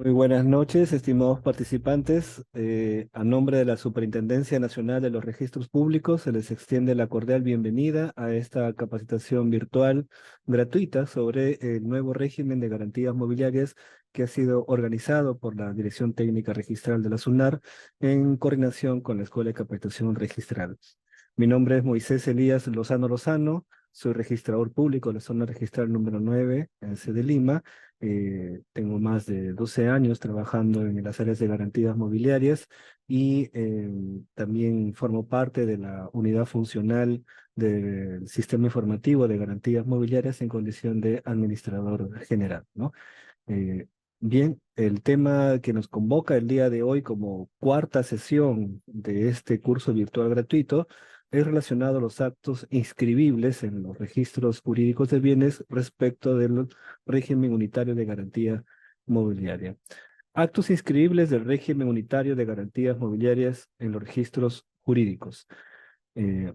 Muy buenas noches, estimados participantes. A nombre de la Superintendencia Nacional de los Registros Públicos, se les extiende la cordial bienvenida a esta capacitación virtual gratuita sobre el nuevo régimen de garantías mobiliarias que ha sido organizado por la Dirección Técnica Registral de la SUNAR en coordinación con la Escuela de Capacitación Registral. Mi nombre es Moisés Elías Lozano Lozano, soy registrador público de la zona registral número 9, en sede Lima. Tengo más de 12 años trabajando en las áreas de garantías mobiliarias y también formo parte de la unidad funcional del sistema informativo de garantías mobiliarias en condición de administrador general, ¿no? Eh, Bien, el tema que nos convoca el día de hoy como cuarta sesión de este curso virtual gratuito es relacionado a los actos inscribibles en los registros jurídicos de bienes respecto del régimen unitario de garantía mobiliaria. Actos inscribibles del régimen unitario de garantías mobiliarias en los registros jurídicos. Eh,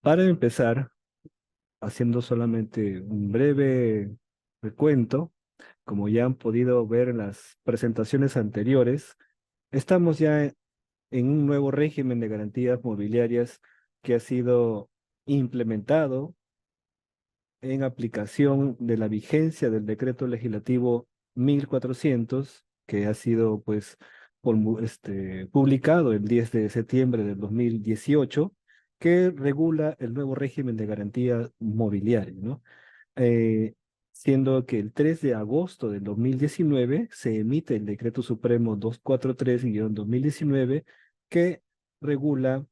para empezar, haciendo solamente un breve recuento, como ya han podido ver en las presentaciones anteriores, estamos ya en un nuevo régimen de garantías mobiliarias que ha sido implementado en aplicación de la vigencia del decreto legislativo 1400, que ha sido pues publicado el 10 de septiembre del 2018, que regula el nuevo régimen de garantía mobiliaria, ¿no? eh, Siendo que el 3 de agosto del 2019 se emite el Decreto Supremo 243-2019 que regula,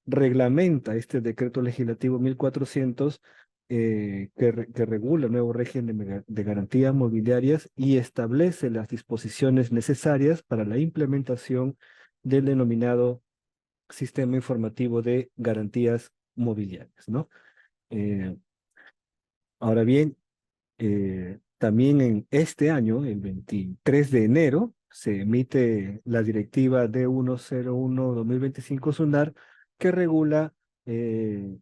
reglamenta este Decreto Legislativo 1400 que regula el nuevo régimen de garantías mobiliarias y establece las disposiciones necesarias para la implementación del denominado Sistema Informativo de Garantías Mobiliarias, ¿no? Eh, Ahora bien, también en este año, el 23 de enero, se emite la directiva D101-2025 SUNAR que regula el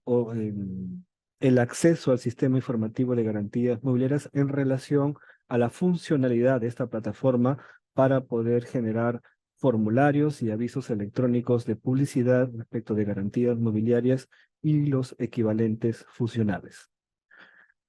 acceso al sistema informativo de garantías mobiliarias en relación a la funcionalidad de esta plataforma para poder generar formularios y avisos electrónicos de publicidad respecto de garantías mobiliarias y los equivalentes fusionales.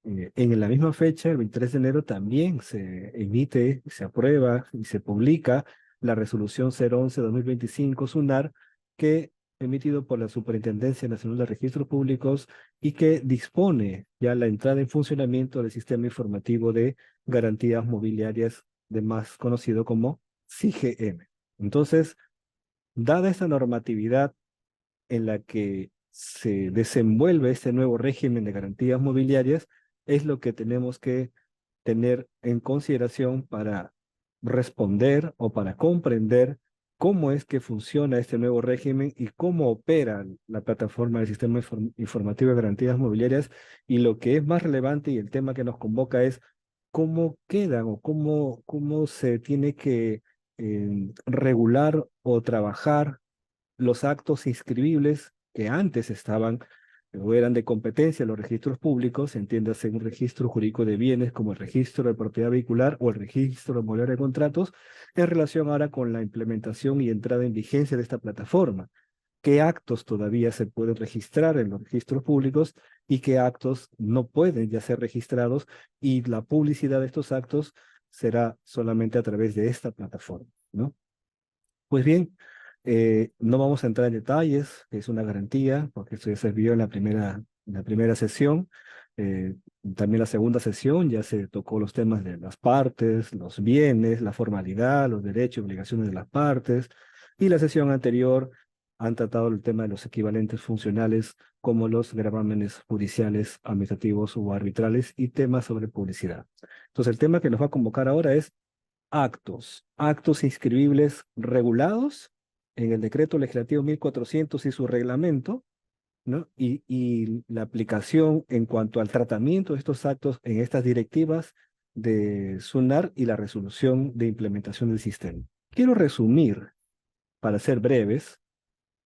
En la misma fecha, el 23 de enero, también se emite, se aprueba y se publica la resolución 011-2025 SUNAR, que emitido por la Superintendencia Nacional de Registros Públicos y que dispone ya la entrada en funcionamiento del sistema informativo de garantías mobiliarias, de más conocido como SIGM. Entonces, dada esta normatividad en la que se desenvuelve este nuevo régimen de garantías mobiliarias, es lo que tenemos que tener en consideración para responder o para comprender cómo es que funciona este nuevo régimen y cómo opera la plataforma del sistema informativo de garantías mobiliarias. Y lo que es más relevante y el tema que nos convoca es cómo quedan o cómo se tiene que regular o trabajar los actos inscribibles que antes estaban o eran de competencia de los registros públicos, entiéndase un registro jurídico de bienes como el registro de propiedad vehicular o el registro de mobiliario de contratos, en relación ahora con la implementación y entrada en vigencia de esta plataforma. ¿Qué actos todavía se pueden registrar en los registros públicos y qué actos no pueden ya ser registrados? Y la publicidad de estos actos será solamente a través de esta plataforma, ¿no? Pues bien, no vamos a entrar en detalles, es una garantía, porque esto ya se vio en la primera sesión. Eh, También la segunda sesión ya se tocó los temas de las partes, los bienes, la formalidad, los derechos y obligaciones de las partes. Y la sesión anterior han tratado el tema de los equivalentes funcionales, como los gravámenes judiciales, administrativos o arbitrales y temas sobre publicidad. Entonces, el tema que nos va a convocar ahora es actos inscribibles regulados en el decreto legislativo 1400 y su reglamento, ¿no? Y la aplicación en cuanto al tratamiento de estos actos en estas directivas de SUNAR y la resolución de implementación del sistema. Quiero resumir, para ser breves,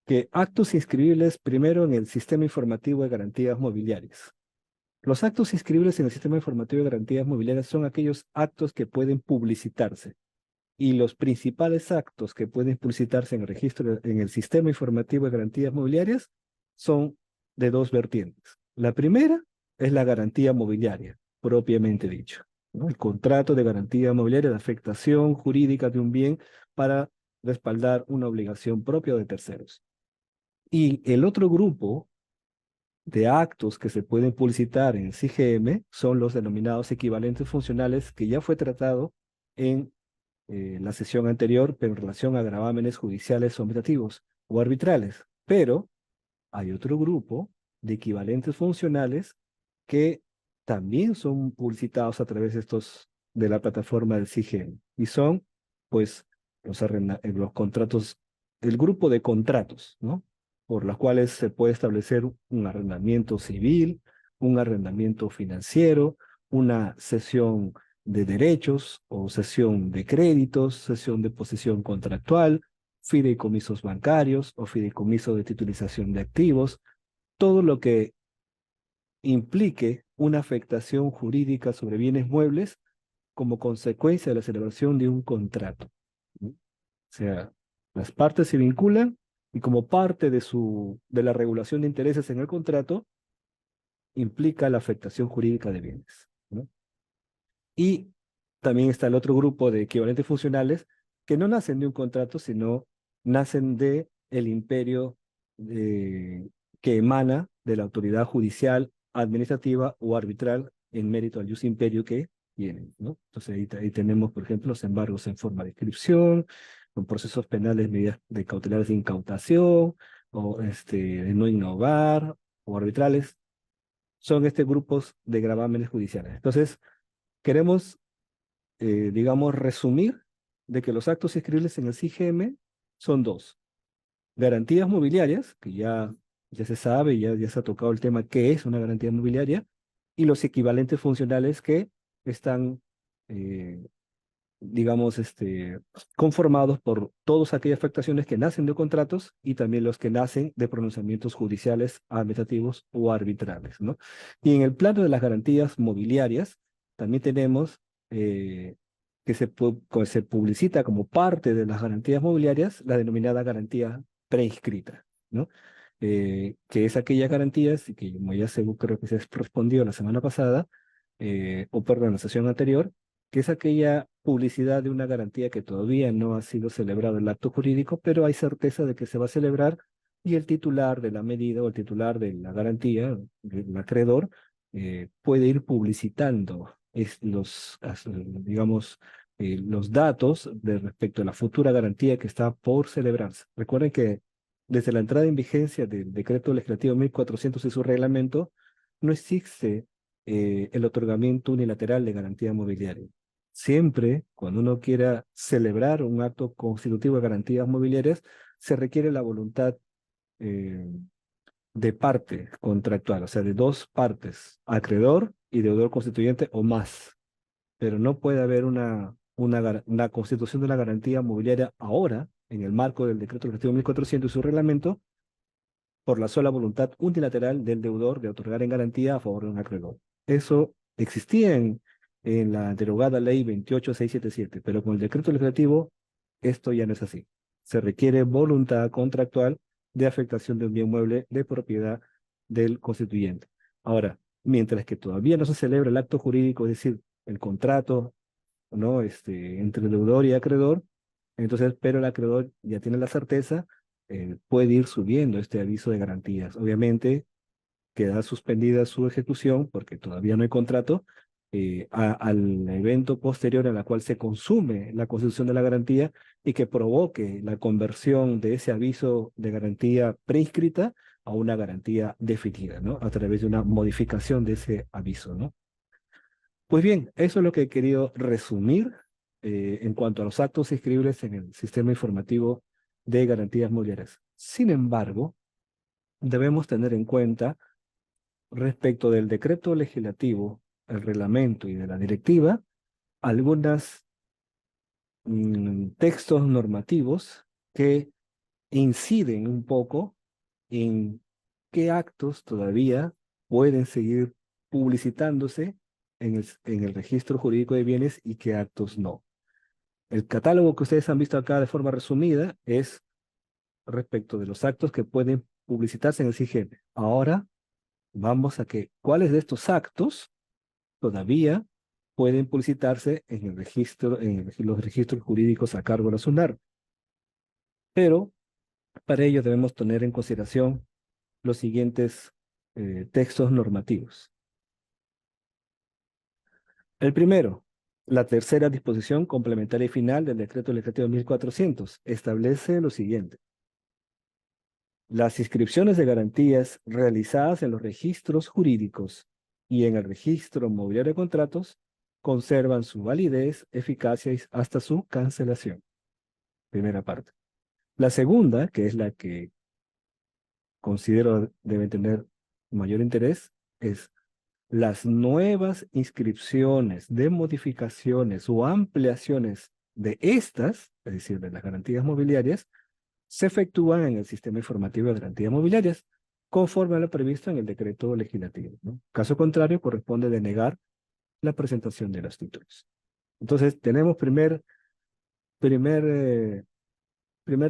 que actos inscribibles primero en el sistema informativo de garantías mobiliarias. Los actos inscribibles en el sistema informativo de garantías mobiliarias son aquellos actos que pueden publicitarse. Y los principales actos que pueden publicitarse en el registro, en el sistema informativo de garantías mobiliarias son de dos vertientes. La primera es la garantía mobiliaria, propiamente dicho, ¿no? El contrato de garantía mobiliaria de afectación jurídica de un bien para respaldar una obligación propia de terceros. Y el otro grupo de actos que se pueden publicitar en CGM son los denominados equivalentes funcionales, que ya fue tratado en la sesión anterior, pero en relación a gravámenes judiciales sometativos o arbitrales. Pero hay otro grupo de equivalentes funcionales que también son publicitados a través de de la plataforma del CIGEM. Y son, pues, los contratos, el grupo de contratos, ¿no? Por los cuales se puede establecer un arrendamiento civil, un arrendamiento financiero, una cesión de derechos o cesión de créditos, cesión de posesión contractual, fideicomisos bancarios o fideicomiso de titulización de activos, todo lo que implique una afectación jurídica sobre bienes muebles como consecuencia de la celebración de un contrato, ¿no? O sea, las partes se vinculan y como parte de la regulación de intereses en el contrato, implica la afectación jurídica de bienes, ¿no? Y también está el otro grupo de equivalentes funcionales que no nacen de un contrato, sino nacen de el imperio que emana de la autoridad judicial, administrativa o arbitral en mérito al jus imperio que tienen, ¿no? Entonces ahí tenemos, por ejemplo, los embargos en forma de inscripción, con procesos penales, medidas de cautelares de incautación, o de no innovar, o arbitrales. Son grupos de gravámenes judiciales. Entonces, queremos, digamos, resumir de que los actos inscribibles en el CIGM son dos: garantías mobiliarias, que ya se sabe, ya se ha tocado el tema qué es una garantía mobiliaria, y los equivalentes funcionales que están, eh, digamos, conformados por todas aquellas afectaciones que nacen de contratos y también los que nacen de pronunciamientos judiciales, administrativos o arbitrales, ¿no? Y en el plano de las garantías mobiliarias, también tenemos que se publicita como parte de las garantías mobiliarias la denominada garantía preinscrita, ¿no? Que es aquellas garantías, y que como ya creo que se respondió la semana pasada, o perdón, la sesión anterior, que es aquella publicidad de una garantía que todavía no ha sido celebrado el acto jurídico, pero hay certeza de que se va a celebrar, y el titular de la medida o el titular de la garantía, el acreedor, puede ir publicitando digamos, los datos de respecto a la futura garantía que está por celebrarse. Recuerden que desde la entrada en vigencia del decreto legislativo 1400 y su reglamento, no existe el otorgamiento unilateral de garantía mobiliaria. Siempre, cuando uno quiera celebrar un acto constitutivo de garantías mobiliarias, se requiere la voluntad eh, de parte contractual, o sea, de dos partes, acreedor y deudor constituyente o más. Pero no puede haber una constitución de una garantía mobiliaria ahora, en el marco del decreto legislativo 1400 y su reglamento, por la sola voluntad unilateral del deudor de otorgar en garantía a favor de un acreedor. Eso existía en la derogada ley 28677, pero con el decreto legislativo esto ya no es así. Se requiere voluntad contractual de afectación de un bien mueble de propiedad del constituyente. Ahora, mientras que todavía no se celebra el acto jurídico, es decir, el contrato, ¿no? Entre deudor y acreedor, entonces, pero el acreedor ya tiene la certeza, puede ir subiendo este aviso de garantías. Obviamente, queda suspendida su ejecución porque todavía no hay contrato, al evento posterior en la cual se consume la constitución de la garantía y que provoque la conversión de ese aviso de garantía preinscrita a una garantía definida, ¿no? A través de una modificación de ese aviso, ¿no? Pues bien, eso es lo que he querido resumir en cuanto a los actos inscribibles en el sistema informativo de garantías mobiliarias. Sin embargo, debemos tener en cuenta, respecto del decreto legislativo, el reglamento y de la directiva, algunos textos normativos que inciden un poco en qué actos todavía pueden seguir publicitándose en el registro jurídico de bienes y qué actos no. El catálogo que ustedes han visto acá de forma resumida es respecto de los actos que pueden publicitarse en el SIGEM. Ahora vamos a que cuáles de estos actos todavía pueden publicitarse en el registro, los registros jurídicos a cargo de la SUNAR. Pero para ello debemos tener en consideración los siguientes textos normativos. El primero, la tercera disposición complementaria y final del decreto legislativo 1400 establece lo siguiente. Las inscripciones de garantías realizadas en los registros jurídicos y en el registro mobiliario de contratos conservan su validez, eficacia hasta su cancelación. Primera parte. La segunda, que es la que considero debe tener mayor interés, es las nuevas inscripciones de modificaciones o ampliaciones de estas, es decir, de las garantías mobiliarias, se efectúan en el sistema informativo de garantías mobiliarias, conforme a lo previsto en el decreto legislativo, ¿no? Caso contrario, corresponde denegar la presentación de los títulos. Entonces, tenemos primer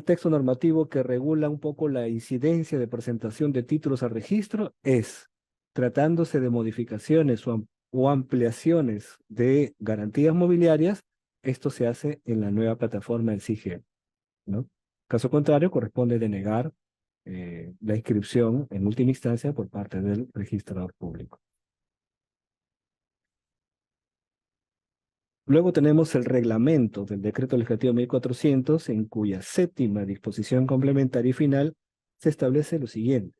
texto normativo que regula un poco la incidencia de presentación de títulos al registro, es, tratándose de modificaciones o ampliaciones de garantías mobiliarias, esto se hace en la nueva plataforma del SIGEM, ¿no? Caso contrario, corresponde denegar la inscripción en última instancia por parte del registrador público. Luego tenemos el reglamento del decreto legislativo 1400, en cuya séptima disposición complementaria y final se establece lo siguiente.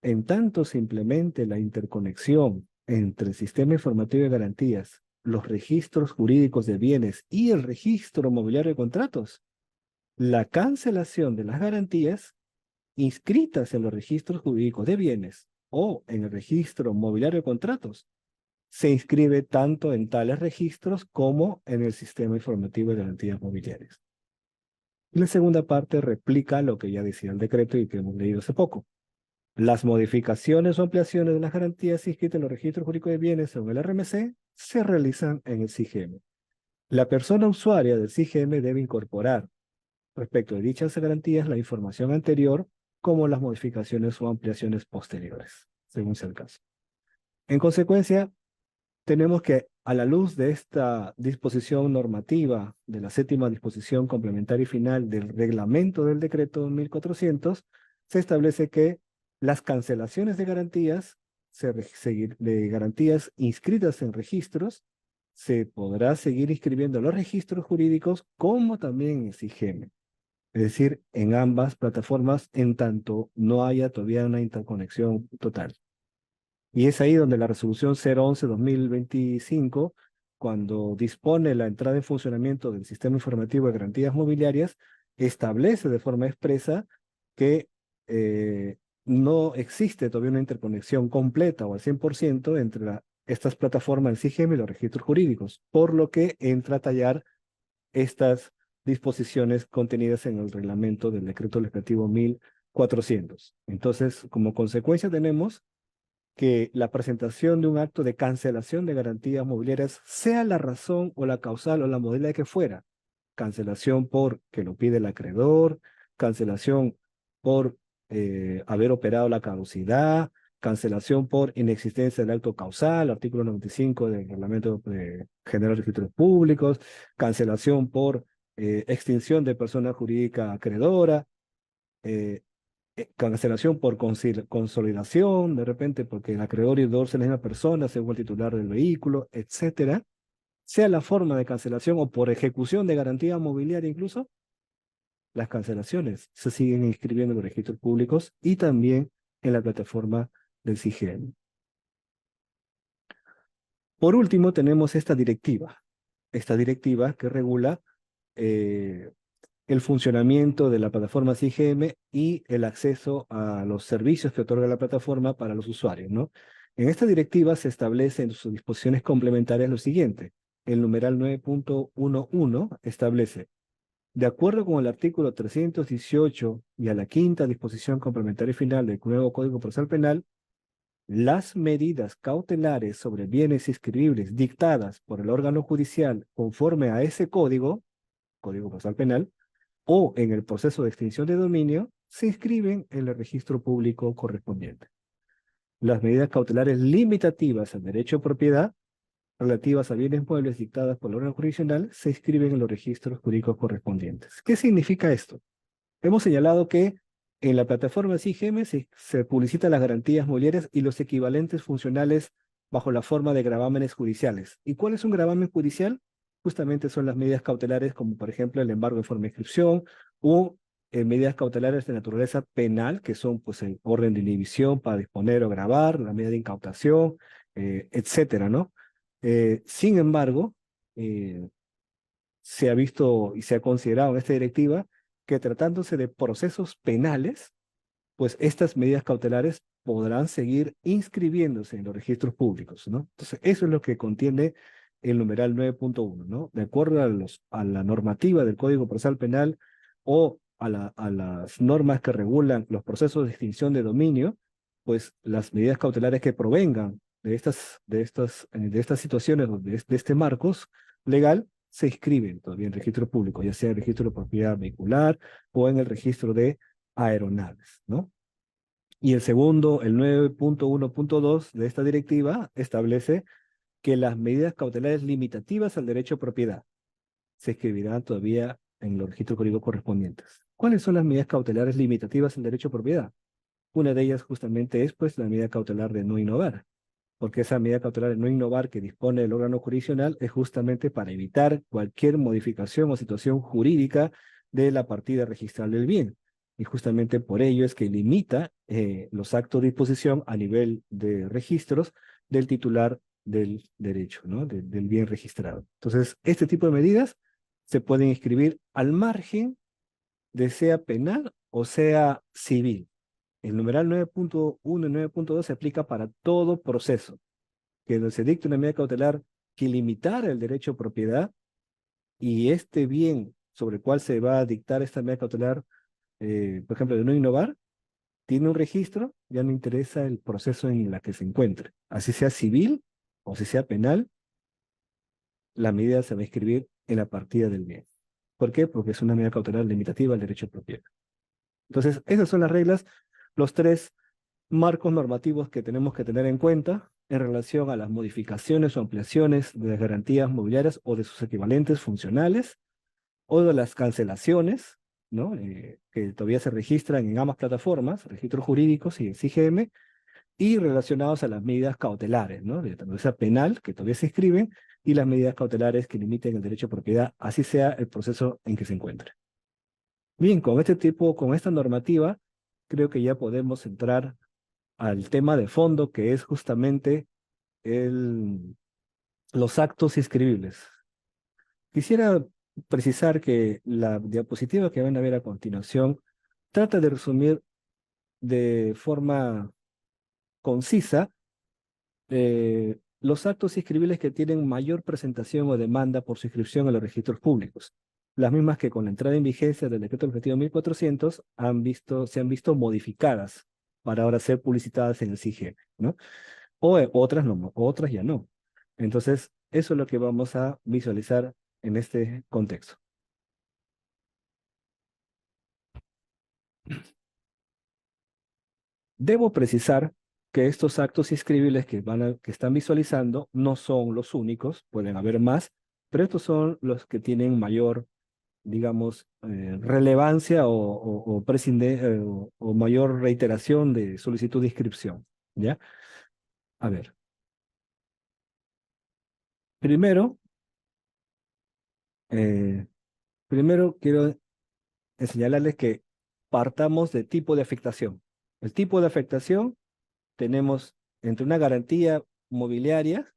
En tanto se implemente la interconexión entre el sistema informativo de garantías, los registros jurídicos de bienes y el registro mobiliario de contratos, la cancelación de las garantías inscritas en los registros jurídicos de bienes o en el registro mobiliario de contratos se inscribe tanto en tales registros como en el sistema informativo de garantías mobiliarias. Y la segunda parte replica lo que ya decía el decreto y que hemos leído hace poco. Las modificaciones o ampliaciones de las garantías inscritas en los registros jurídicos de bienes o en el RMC se realizan en el SIGEM. La persona usuaria del SIGEM debe incorporar respecto de dichas garantías la información anterior como las modificaciones o ampliaciones posteriores, según sea el caso. En consecuencia, tenemos que, a la luz de esta disposición normativa, de la séptima disposición complementaria y final del reglamento del decreto 1400, se establece que las cancelaciones de garantías, de garantías inscritas en registros, se podrá seguir inscribiendo en los registros jurídicos como también en SIGEM. Es decir, en ambas plataformas, en tanto no haya todavía una interconexión total. Y es ahí donde la resolución 011-2025, cuando dispone la entrada en funcionamiento del sistema informativo de garantías mobiliarias, establece de forma expresa que no existe todavía una interconexión completa o al 100% entre estas plataformas, el SIGEM y los registros jurídicos, por lo que entra a tallar estas disposiciones contenidas en el reglamento del decreto legislativo 1400. Entonces, como consecuencia tenemos que la presentación de un acto de cancelación de garantías mobiliarias, sea la razón o la causal o la modalidad que fuera, cancelación por que lo pide el acreedor, cancelación por haber operado la caducidad, cancelación por inexistencia del acto causal, artículo 95 del Reglamento General de Registros Públicos, cancelación por extinción de persona jurídica acreedora, cancelación por consolidación, de repente porque el acreedor y el deudor son la misma persona, según el titular del vehículo, etcétera, sea la forma de cancelación o por ejecución de garantía mobiliaria incluso, las cancelaciones se siguen inscribiendo en los registros públicos y también en la plataforma del SIGEM. Por último, tenemos esta directiva que regula el funcionamiento de la plataforma SIGEM y el acceso a los servicios que otorga la plataforma para los usuarios, ¿no? En esta directiva se establece en sus disposiciones complementarias lo siguiente. El numeral 9.11 establece, de acuerdo con el artículo 318 y a la quinta disposición complementaria final del nuevo Código Procesal Penal, las medidas cautelares sobre bienes inscribibles dictadas por el órgano judicial conforme a ese código, Código Procesal Penal, o en el proceso de extinción de dominio, se inscriben en el registro público correspondiente. Las medidas cautelares limitativas al derecho de propiedad relativas a bienes muebles dictadas por el órgano jurisdiccional se inscriben en los registros jurídicos correspondientes. ¿Qué significa esto? Hemos señalado que en la plataforma SIGEM se publicitan las garantías mobiliarias y los equivalentes funcionales bajo la forma de gravámenes judiciales. ¿Y cuál es un gravamen judicial? Justamente son las medidas cautelares como por ejemplo el embargo en forma de inscripción o medidas cautelares de naturaleza penal, que son pues el orden de inhibición para disponer o gravar, la medida de incautación, etcétera, ¿no? Sin embargo, se ha visto y se ha considerado en esta directiva que tratándose de procesos penales, pues estas medidas cautelares podrán seguir inscribiéndose en los registros públicos, ¿no? Entonces, eso es lo que contiene el numeral 9.1, ¿no? De acuerdo a la normativa del Código Procesal Penal o a las normas que regulan los procesos de extinción de dominio, pues las medidas cautelares que provengan de estas situaciones, de este marcos legal, se inscriben todavía en registro público, ya sea en el registro de propiedad vehicular o en el registro de aeronaves, ¿no? Y el segundo, el 9.1.2 de esta directiva, establece que las medidas cautelares limitativas al derecho a propiedad se escribirán todavía en los registros jurídicos correspondientes. ¿Cuáles son las medidas cautelares limitativas al derecho a propiedad? Una de ellas justamente es pues la medida cautelar de no innovar, porque esa medida cautelar de no innovar que dispone el órgano jurisdiccional es justamente para evitar cualquier modificación o situación jurídica de la partida registral del bien. Y justamente por ello es que limita los actos de disposición a nivel de registros del titular del derecho, ¿no? Del bien registrado. Entonces, este tipo de medidas se pueden inscribir al margen de sea penal o sea civil. El numeral 9.1 y 9.2 se aplica para todo proceso que se dicte una medida cautelar que limitara el derecho a propiedad y este bien sobre el cual se va a dictar esta medida cautelar, por ejemplo, de no innovar, tiene un registro, ya no interesa el proceso en la que se encuentre. Así sea civil o si sea penal, la medida se va a inscribir en la partida del bien. ¿Por qué? Porque es una medida cautelar limitativa al derecho a propiedad. Entonces, esas son las reglas, los tres marcos normativos que tenemos que tener en cuenta en relación a las modificaciones o ampliaciones de las garantías mobiliarias o de sus equivalentes funcionales o de las cancelaciones, ¿no? Que todavía se registran en ambas plataformas, registros jurídicos y el CIGM, y relacionados a las medidas cautelares, ¿no? De naturaleza penal, que todavía se inscriben, y las medidas cautelares que limiten el derecho a propiedad, así sea el proceso en que se encuentre. Bien, con esta normativa, creo que ya podemos entrar al tema de fondo, que es justamente los actos inscribibles. Quisiera precisar que la diapositiva que van a ver a continuación trata de resumir de forma concisa los actos inscribibles que tienen mayor presentación o demanda por su inscripción en los registros públicos. Las mismas que con la entrada en vigencia del decreto objetivo 1400 se han visto modificadas para ahora ser publicitadas en el CIGEM, ¿no? O otras no, otras ya no. Entonces, eso es lo que vamos a visualizar en este contexto. Debo precisar que estos actos inscribibles que están visualizando no son los únicos, pueden haber más, pero estos son los que tienen mayor, digamos, relevancia o mayor reiteración de solicitud de inscripción, ¿ya? A ver, primero, eh, primero quiero señalarles que partamos de tipo de afectación. El tipo de afectación tenemos entre una garantía mobiliaria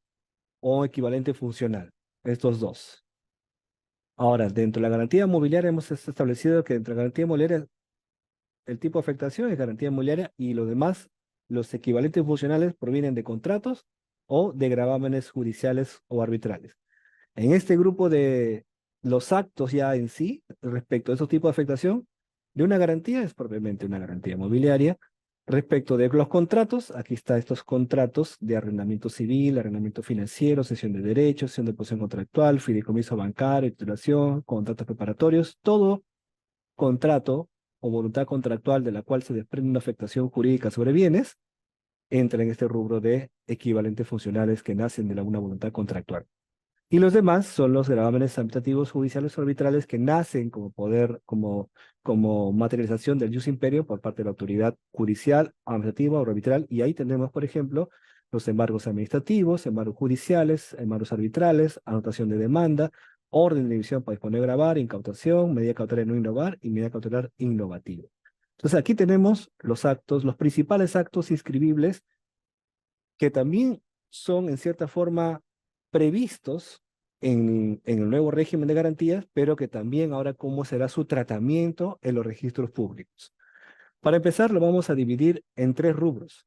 o equivalente funcional, estos dos. Ahora, dentro de la garantía mobiliaria hemos establecido que dentro de la garantía mobiliaria el tipo de afectación es garantía mobiliaria y lo demás, los equivalentes funcionales provienen de contratos o de gravámenes judiciales o arbitrales. En este grupo de los actos ya en sí, respecto a esos tipos de afectación, de una garantía es propiamente una garantía mobiliaria, Respecto de los contratos, aquí están estos contratos de arrendamiento civil, arrendamiento financiero, cesión de derechos, cesión de posición contractual, fideicomiso bancario, titulación, contratos preparatorios, todo contrato o voluntad contractual de la cual se desprende una afectación jurídica sobre bienes, entra en este rubro de equivalentes funcionales que nacen de una voluntad contractual. Y los demás son los gravámenes administrativos, judiciales o arbitrales que nacen como poder, como materialización del jus imperio por parte de la autoridad judicial, administrativa o arbitral. Y ahí tenemos, por ejemplo, los embargos administrativos, embargos judiciales, embargos arbitrales, anotación de demanda, orden de división para disponer grabar, incautación, medida cautelar no innovar y medida cautelar innovativa. Entonces aquí tenemos los actos, los principales actos inscribibles que también son en cierta forma previstos en el nuevo régimen de garantías, pero que también ahora cómo será su tratamiento en los registros públicos. Para empezar, lo vamos a dividir en tres rubros.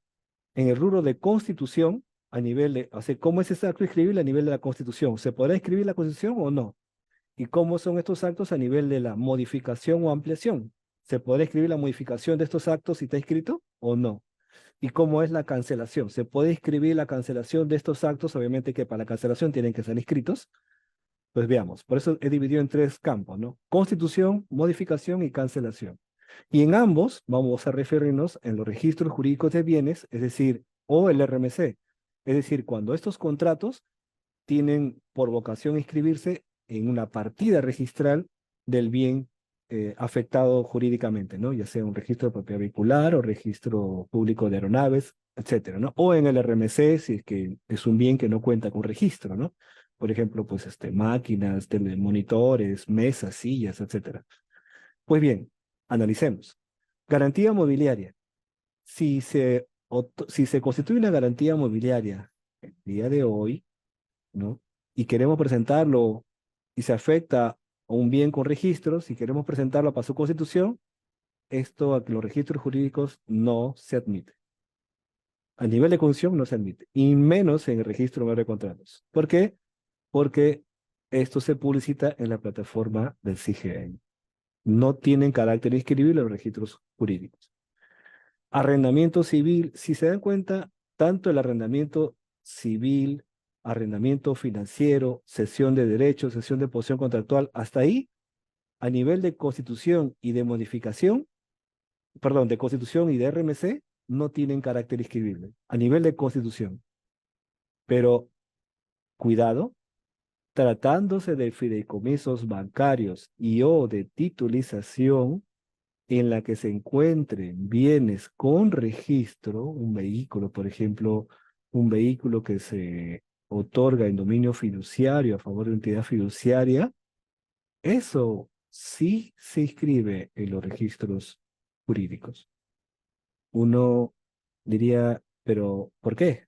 En el rubro de constitución, a nivel de, o sea, ¿cómo es ese acto inscribible a nivel de la constitución? ¿Se podrá inscribir la constitución o no? ¿Y cómo son estos actos a nivel de la modificación o ampliación? ¿Se podrá escribir la modificación de estos actos si está escrito o no? ¿Y cómo es la cancelación? ¿Se puede escribir la cancelación de estos actos? Obviamente que para la cancelación tienen que ser escritos. Pues veamos, por eso he dividido en tres campos, ¿no? Constitución, modificación y cancelación. Y en ambos vamos a referirnos en los registros jurídicos de bienes, es decir, o el RMC. Es decir, cuando estos contratos tienen por vocación inscribirse en una partida registral del bien afectado jurídicamente, ¿no? Ya sea un registro de propiedad vehicular o registro público de aeronaves, etcétera, ¿no? O en el RMC, si es que es un bien que no cuenta con registro, ¿no? Por ejemplo, pues máquinas, monitores, mesas, sillas, etcétera. Pues bien, analicemos. Garantía mobiliaria. Si se constituye una garantía mobiliaria el día de hoy, ¿no? Y queremos presentarlo y se afecta a un bien con registros, si queremos presentarlo para su constitución, esto a los registros jurídicos no se admite. A nivel de constitución no se admite, y menos en el registro de contratos. ¿Por qué? Porque esto se publicita en la plataforma del CIGN. No tienen carácter inscribible los registros jurídicos. Arrendamiento civil, si se dan cuenta, tanto el arrendamiento civil, arrendamiento financiero, cesión de derechos, cesión de posición contractual, hasta ahí, a nivel de constitución y de modificación, perdón, de constitución y de RMC, no tienen carácter inscribible, a nivel de constitución. Pero, cuidado, tratándose de fideicomisos bancarios y o de titulización, en la que se encuentren bienes con registro, un vehículo, por ejemplo, un vehículo que se otorga en dominio fiduciario a favor de una entidad fiduciaria, eso sí se inscribe en los registros jurídicos. Uno diría, pero ¿por qué?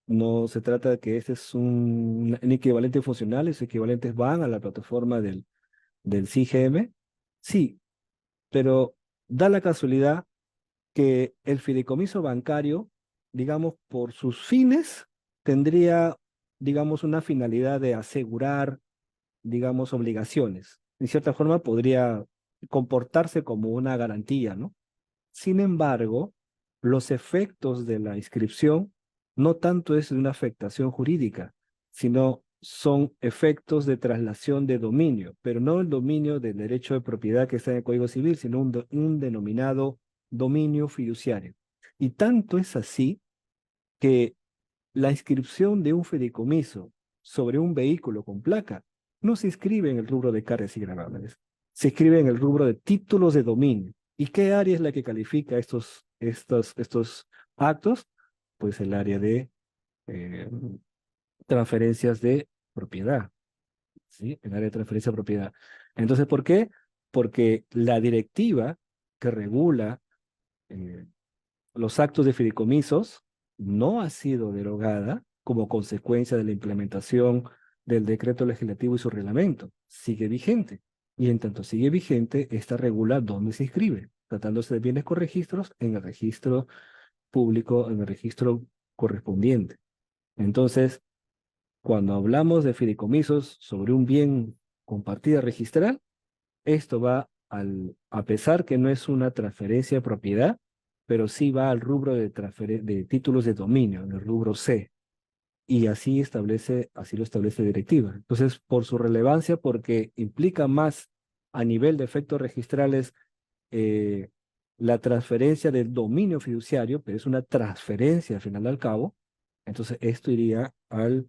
No se trata de que este es un equivalente funcional, esos equivalentes van a la plataforma del CIGM. Sí, pero da la casualidad que el fideicomiso bancario, digamos, por sus fines, tendría, digamos, una finalidad de asegurar, digamos, obligaciones. En cierta forma podría comportarse como una garantía, ¿no? Sin embargo, los efectos de la inscripción no tanto es de una afectación jurídica, sino son efectos de traslación de dominio, pero no el dominio del derecho de propiedad que está en el Código Civil, sino un denominado dominio fiduciario. Y tanto es así que la inscripción de un fideicomiso sobre un vehículo con placa no se inscribe en el rubro de cargas y gravámenes, se inscribe en el rubro de títulos de dominio. ¿Y qué área es la que califica estos actos? Pues el área de eh, transferencias de propiedad, ¿sí? El área de transferencia de propiedad. Entonces, ¿por qué? Porque la directiva que regula eh, los actos de fideicomisos no ha sido derogada como consecuencia de la implementación del decreto legislativo y su reglamento. Sigue vigente. Y en tanto sigue vigente, esta regula dónde se inscribe, tratándose de bienes con registros en el registro público, en el registro correspondiente. Entonces, cuando hablamos de fideicomisos sobre un bien con partida registral, esto va a pesar que no es una transferencia de propiedad, pero sí va al rubro de títulos de dominio, en el rubro C, y así lo establece la directiva. Entonces, por su relevancia, porque implica más a nivel de efectos registrales eh, la transferencia del dominio fiduciario, pero es una transferencia al final al cabo, entonces esto iría al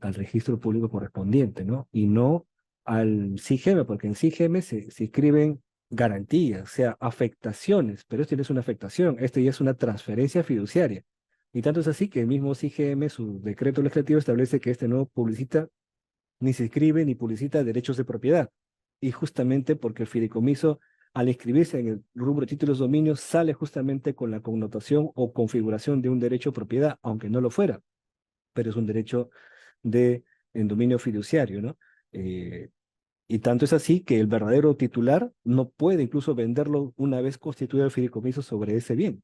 registro público correspondiente, ¿no? Y no al CIGM, porque en CIGM se escriben garantías, o sea, afectaciones, pero esto no es una afectación, esto ya es una transferencia fiduciaria. Y tanto es así que el mismo CIGM, su decreto legislativo, establece que este no publicita, ni se escribe, ni publicita derechos de propiedad. Y justamente porque el fideicomiso, al inscribirse en el rubro de títulos de dominio, sale justamente con la connotación o configuración de un derecho de propiedad, aunque no lo fuera, pero es un derecho en dominio fiduciario, ¿no? Eh, y tanto es así que el verdadero titular no puede incluso venderlo una vez constituido el fideicomiso sobre ese bien.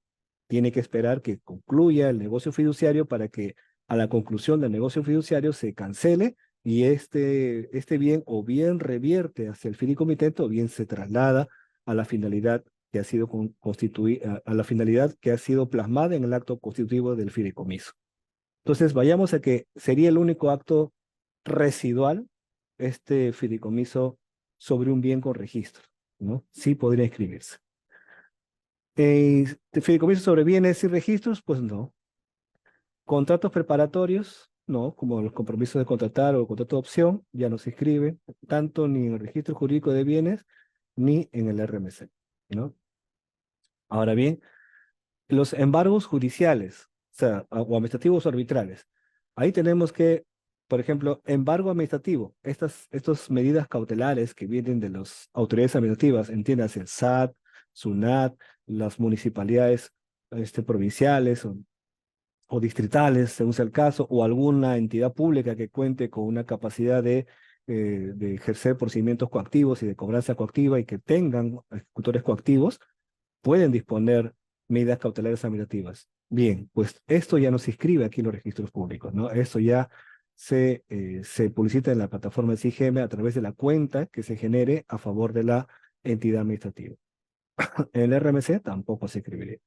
Tiene que esperar que concluya el negocio fiduciario para que a la conclusión del negocio fiduciario se cancele y este bien o bien revierte hacia el fideicomitente o bien se traslada a la finalidad que ha sido constituida, a la finalidad que ha sido plasmada en el acto constitutivo del fideicomiso. Entonces, vayamos a que sería el único acto residual este fideicomiso sobre un bien con registro, ¿no? Sí podría inscribirse. Fideicomiso sobre bienes y registros, pues no. Contratos preparatorios, no, como los compromisos de contratar o contrato de opción, ya no se inscriben, tanto ni en el registro jurídico de bienes ni en el RMC, ¿no? Ahora bien, los embargos judiciales, o sea, o administrativos o arbitrales. Ahí tenemos que, por ejemplo, embargo administrativo, estas medidas cautelares que vienen de las autoridades administrativas, entiendas el SAT, SUNAT, las municipalidades provinciales o distritales, según sea el caso, o alguna entidad pública que cuente con una capacidad de ejercer procedimientos coactivos y de cobranza coactiva y que tengan ejecutores coactivos, pueden disponer medidas cautelares administrativas. Bien, pues esto ya no se inscribe aquí en los registros públicos, ¿no? Esto ya se publicita en la plataforma de CIGM a través de la cuenta que se genere a favor de la entidad administrativa. En el RMC tampoco se inscribiría.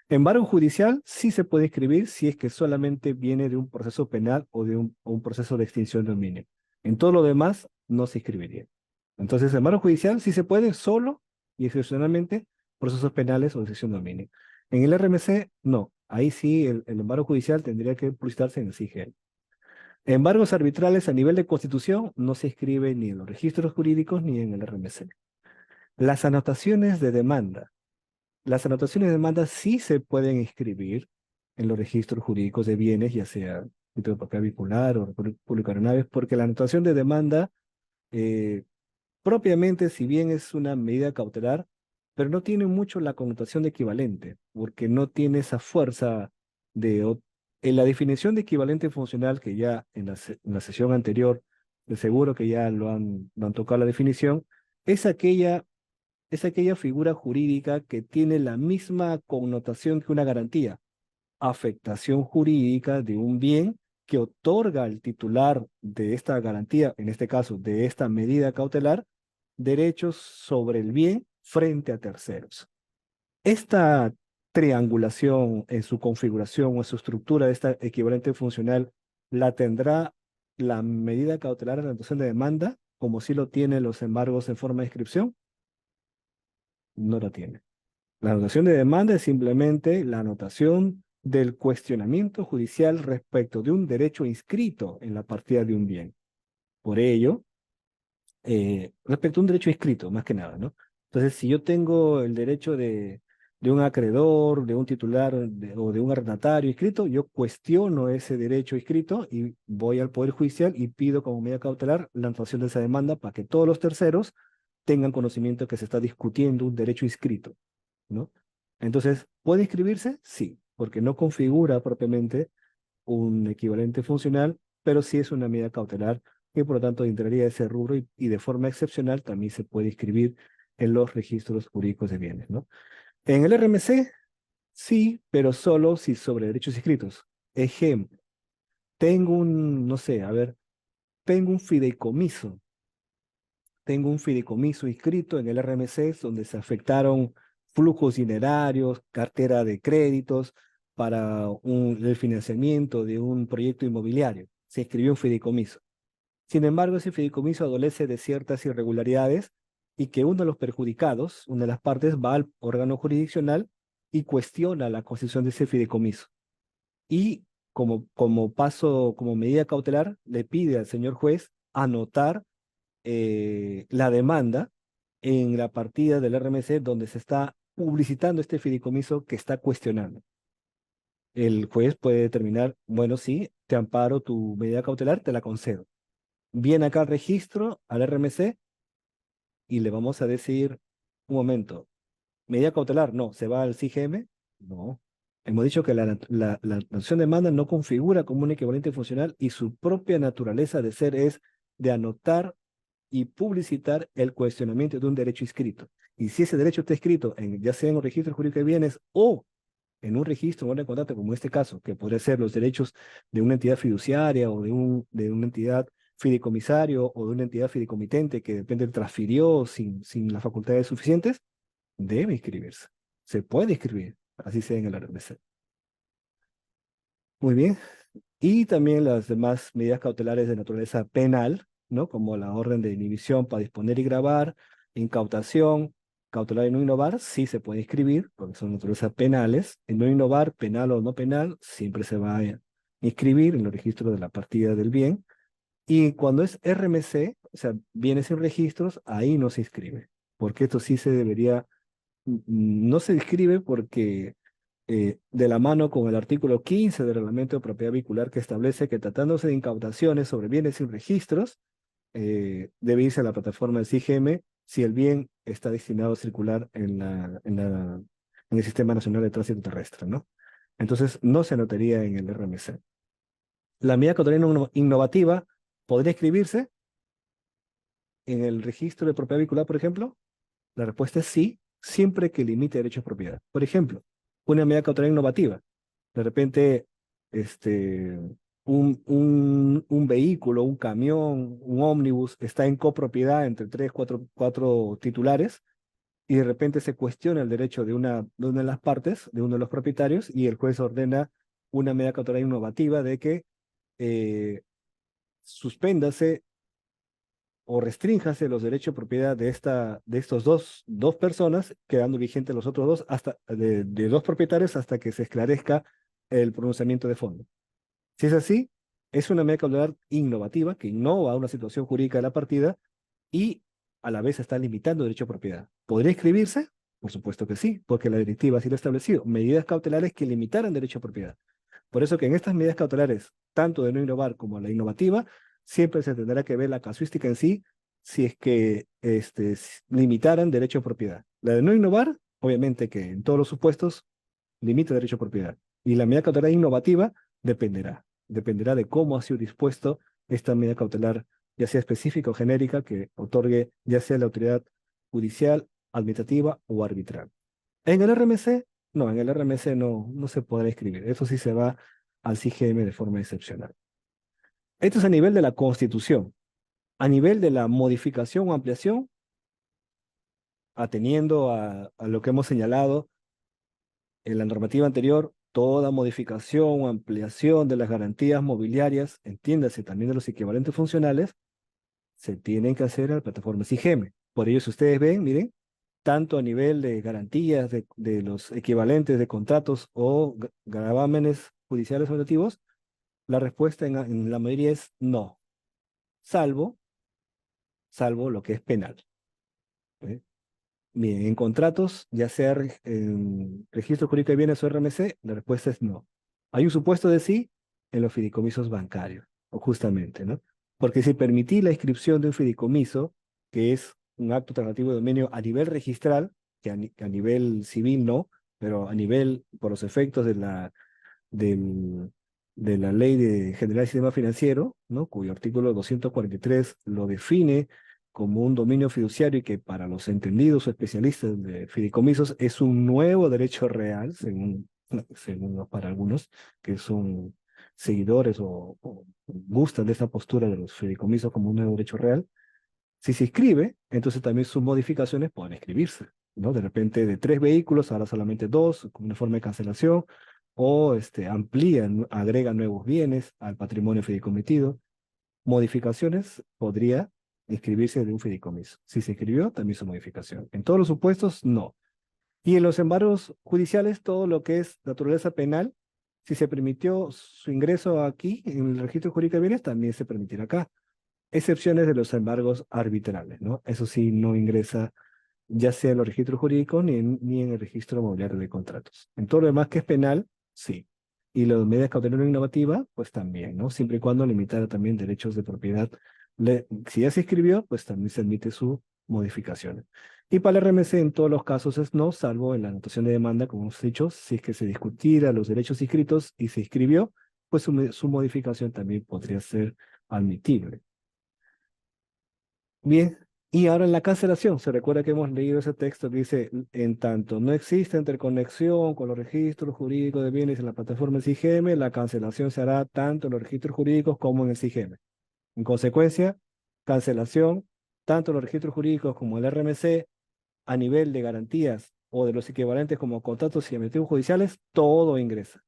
Embargo judicial sí se puede inscribir si es que solamente viene de un proceso penal o de un proceso de extinción de dominio. En todo lo demás no se inscribiría. Entonces, embargo judicial sí se puede solo y excepcionalmente procesos penales o de extinción de dominio. En el RMC, no. Ahí sí el embargo judicial tendría que publicitarse en el CIGEL. Embargos arbitrales a nivel de constitución no se inscribe ni en los registros jurídicos ni en el RMC. Las anotaciones de demanda. Las anotaciones de demanda sí se pueden inscribir en los registros jurídicos de bienes, ya sea título de propiedad vincular o público aeronaves, porque la anotación de demanda eh, propiamente, si bien es una medida cautelar, pero no tiene mucho la connotación de equivalente, porque no tiene esa fuerza en la definición de equivalente funcional que ya en la sesión anterior, de seguro que ya lo han tocado la definición, es aquella es aquella figura jurídica que tiene la misma connotación que una garantía, afectación jurídica de un bien que otorga al titular de esta garantía, en este caso de esta medida cautelar, derechos sobre el bien frente a terceros. Esta triangulación en su configuración o en su estructura de esta equivalente funcional la tendrá la medida cautelar en la anotación de demanda, como si lo tienen los embargos en forma de inscripción, no la tiene. La anotación de demanda es simplemente la anotación del cuestionamiento judicial respecto de un derecho inscrito en la partida de un bien. Por ello, respecto a un derecho inscrito, más que nada, ¿no? Entonces, si yo tengo el derecho de un acreedor, de un titular o de un arrendatario inscrito, yo cuestiono ese derecho inscrito y voy al Poder Judicial y pido como medida cautelar la anotación de esa demanda para que todos los terceros tengan conocimiento que se está discutiendo un derecho inscrito, ¿no? Entonces, ¿puede inscribirse? Sí, porque no configura propiamente un equivalente funcional, pero sí es una medida cautelar que por lo tanto entraría a ese rubro y de forma excepcional también se puede inscribir en los registros jurídicos de bienes, ¿no? En el RMC, sí, pero solo si sobre derechos inscritos. Ejemplo, tengo no sé, a ver, tengo un fideicomiso inscrito en el RMC donde se afectaron flujos dinerarios, cartera de créditos, para el financiamiento de un proyecto inmobiliario. Se inscribió un fideicomiso. Sin embargo, ese fideicomiso adolece de ciertas irregularidades y que uno de los perjudicados, una de las partes, va al órgano jurisdiccional y cuestiona la constitución de ese fideicomiso. Y como paso, como medida cautelar, le pide al señor juez anotar la demanda en la partida del RMC donde se está publicitando este fideicomiso que está cuestionando. El juez puede determinar, bueno, sí, te amparo tu medida cautelar, te la concedo. Viene acá al registro, al RMC, y le vamos a decir, un momento, medida cautelar, no, se va al CIGM, no. Hemos dicho que la noción de demanda no configura como un equivalente funcional y su propia naturaleza de ser es de anotar y publicitar el cuestionamiento de un derecho inscrito. Y si ese derecho está escrito, ya sea en un registro jurídico de bienes o en un registro, orden de contrato, como en este caso, que podría ser los derechos de una entidad fiduciaria o de una entidad fideicomisario o de una entidad fideicomitente que depende transfirió sin las facultades suficientes, debe inscribirse. Se puede inscribir, así sea en el RMC. Muy bien. Y también las demás medidas cautelares de naturaleza penal, ¿no? Como la orden de inhibición para disponer y grabar, incautación, cautelar y no innovar, sí se puede inscribir, porque son naturaleza penales. En no innovar, penal o no penal, siempre se va a inscribir en los registros de la partida del bien. Y cuando es RMC, o sea, bienes sin registros, ahí no se inscribe, porque esto sí se debería, no se inscribe porque de la mano con el artículo 15 del Reglamento de Propiedad Vehicular que establece que tratándose de incautaciones sobre bienes sin registros, debe irse a la plataforma del CIGM si el bien está destinado a circular en el Sistema Nacional de Tránsito Terrestre, ¿no? Entonces, no se anotaría en el RMC. La medida cautelar innovativa podría escribirse en el registro de propiedad vehicular, por ejemplo. La respuesta es sí, siempre que limite derechos de propiedad. Por ejemplo, una medida cautelar innovativa. De repente, este, un vehículo, un camión, un ómnibus está en copropiedad entre tres, cuatro titulares y de repente se cuestiona el derecho de una de las partes, de uno de los propietarios, y el juez ordena una medida cautelar innovativa de que eh, suspéndase o restrínjase los derechos de propiedad de estos dos personas, quedando vigentes los otros dos, hasta de dos propietarios hasta que se esclarezca el pronunciamiento de fondo. Si es así, es una medida cautelar innovativa que innova una situación jurídica de la partida y a la vez está limitando el derecho de propiedad. ¿Podría escribirse? Por supuesto que sí, porque la directiva así lo ha establecido. Medidas cautelares que limitaran derecho de propiedad. Por eso que en estas medidas cautelares, tanto de no innovar como la innovativa, siempre se tendrá que ver la casuística en sí, si es que limitaran derecho de propiedad. La de no innovar, obviamente que en todos los supuestos limita derecho de propiedad. Y la medida cautelar innovativa dependerá de cómo ha sido dispuesto esta medida cautelar, ya sea específica o genérica, que otorgue ya sea la autoridad judicial, administrativa o arbitral. En el RMC, no, en el RMC no se podrá escribir. Eso sí se va al CIGM de forma excepcional. Esto es a nivel de la Constitución. A nivel de la modificación o ampliación, ateniendo a lo que hemos señalado en la normativa anterior, toda modificación o ampliación de las garantías mobiliarias, entiéndase también de los equivalentes funcionales, se tienen que hacer en la plataforma CIGM. Por ello, si ustedes ven, miren, tanto a nivel de garantías de los equivalentes de contratos o gravámenes judiciales operativos, la respuesta en la mayoría es no, salvo, salvo lo que es penal. ¿Eh? Bien, en contratos, ya sea en registro jurídico de bienes o RMC, la respuesta es no. Hay un supuesto de sí en los fideicomisos bancarios, o justamente, ¿no? Porque si permití la inscripción de un fideicomiso, que es un acto transitivo de dominio a nivel registral, que a nivel civil no, pero a nivel, por los efectos del, de la Ley General del Sistema Financiero, ¿no? Cuyo artículo 243 lo define como un dominio fiduciario y que para los entendidos o especialistas de fideicomisos es un nuevo derecho real, según para algunos, que son seguidores o gustan de esa postura de los fideicomisos como un nuevo derecho real. Si se inscribe, entonces también sus modificaciones pueden escribirse. ¿no? De repente de 3 vehículos, ahora solamente 2, como una forma de cancelación, o amplían, agregan nuevos bienes al patrimonio fideicomitido. Modificaciones podría inscribirse de un fideicomiso. Si se inscribió, también su modificación. En todos los supuestos, no. Y en los embargos judiciales, todo lo que es naturaleza penal, si se permitió su ingreso aquí, en el registro jurídico de bienes, también se permitirá acá. Excepciones de los embargos arbitrales, ¿no? Eso sí, no ingresa ya sea en los registros jurídicos ni en el registro mobiliario de contratos. En todo lo demás que es penal, sí. Y las medidas cautelares innovativas, pues también, ¿no? Siempre y cuando limitara también derechos de propiedad. Si ya se escribió, pues también se admite su modificación. Y para el RMC en todos los casos es no, salvo en la anotación de demanda, como hemos dicho, si es que se discutiera los derechos inscritos y se inscribió, pues su modificación también podría ser admitible. Bien, y ahora en la cancelación, se recuerda que hemos leído ese texto que dice, en tanto no existe interconexión con los registros jurídicos de bienes en la plataforma SIGEM, la cancelación se hará tanto en los registros jurídicos como en el SIGEM. En consecuencia, cancelación tanto en los registros jurídicos como el RMC a nivel de garantías o de los equivalentes como contratos y emitivos judiciales, todo ingresa,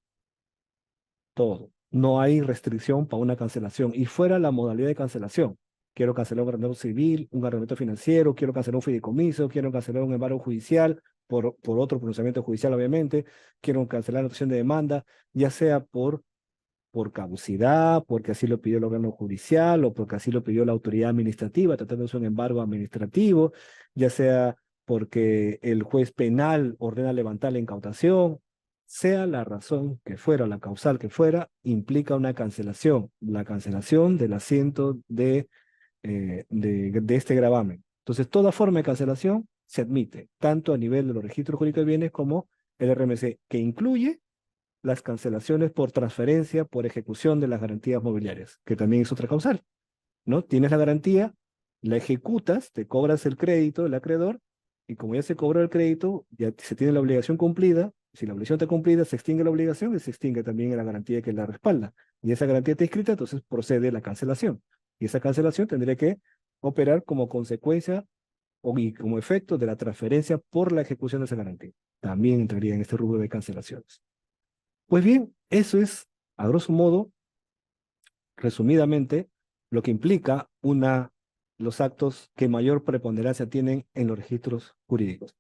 todo. No hay restricción para una cancelación y fuera la modalidad de cancelación. Quiero cancelar un arrendamiento civil, un arrendamiento financiero, quiero cancelar un fideicomiso, quiero cancelar un embargo judicial por otro pronunciamiento judicial, obviamente, quiero cancelar la notación de demanda, ya sea por caducidad, porque así lo pidió el órgano judicial o porque así lo pidió la autoridad administrativa, tratándose de un embargo administrativo, ya sea porque el juez penal ordena levantar la incautación, sea la razón que fuera, la causal que fuera, implica una cancelación, la cancelación del asiento de este gravamen. Entonces, toda forma de cancelación se admite, tanto a nivel de los registros jurídicos de bienes como el RMC, que incluye las cancelaciones por transferencia, por ejecución de las garantías mobiliarias, que también es otra causal, ¿no? Tienes la garantía, la ejecutas, te cobras el crédito del acreedor, y como ya se cobró el crédito, ya se tiene la obligación cumplida. Si la obligación está cumplida, se extingue la obligación y se extingue también la garantía que la respalda. Y esa garantía está inscrita, entonces procede la cancelación. Y esa cancelación tendría que operar como consecuencia y como efecto de la transferencia por la ejecución de esa garantía. También entraría en este rubro de cancelaciones. Pues bien, eso es, a grosso modo, resumidamente, lo que implica los actos que mayor preponderancia tienen en los registros jurídicos.